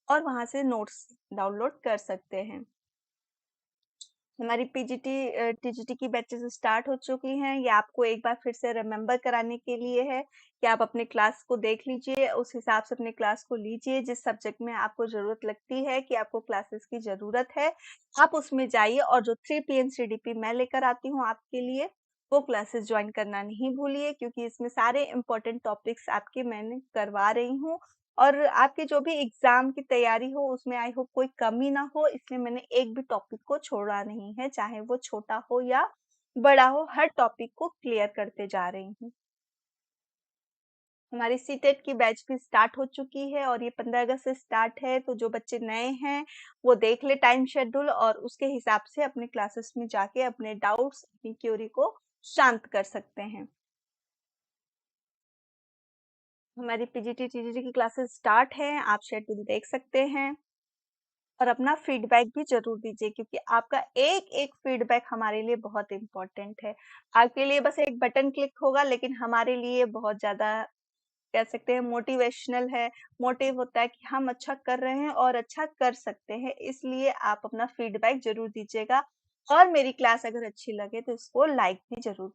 और वहाँ से नोट्स डाउनलोड कर सकते हैं। हमारी टीजीटी की बैचेज़ स्टार्ट हो चुकी हैं। ये आपको एक बार फिर से रिमेंबर कराने के लिए है कि आप अपने क्लास को देख लीजिए, उस हिसाब से अपने क्लास को लीजिए, जिस सब्जेक्ट में आपको ज़रूरत लगती है कि आपको क्लासेस की ज़रूरत है, आप उसमें जाइए और जो 3 पीएनसीडीपी मैं लेकर आती हूँ आपके लिए, वो क्लासेस जॉइन करना नहीं भूलिए, क्योंकि इसमें सारे इम्पोर्टेंट टॉपिक्स आपके मैंने करवा रही हूँ और आपकी जो भी एग्ज़ाम की तैयारी हो उसमें आई होप कोई कमी ना हो, इसलिए मैंने एक भी टॉपिक को छोड़ा नहीं है, चाहे वो छोटा हो या बड़ा हो, हर टॉपिक को क्लियर करते जा रही हूँ। हमारी सीटेट की बैच भी स्टार्ट हो चुकी है और ये 15 अगस्त से स्टार्ट है, तो जो बच्चे नए हैं, वो देख लें टाइम शेड्यूल और उसके हिसाब से अपने क्लासेस में जाके अपने डाउट्स, अपनी क्वेरी को शांत कर सकते हैं। हमारी पीजीटी, टीजीटी की क्लासेस स्टार्ट हैं, आप शेड्यूल देख सकते हैं। और अपना फीडबैक भी ज़रूर दीजिए, क्योंकि आपका एक-एक फीडबैक हमारे लिए बहुत इम्पोर्टेंट है। आपके लिए बस एक बटन क्लिक होगा, लेकिन हमारे लिए बहुत ज़्यादा कह सकते हैं मोटिवेशनल है। मोटिव होता है कि हम अच्छा कर रहे हैं और अच्छा कर सकते हैं, इसलिए आप अपना फीडबैक ज़रूर दीजिएगा और मेरी क्लास अगर अच्छी लगे तो इसको लाइक भी ज़रूर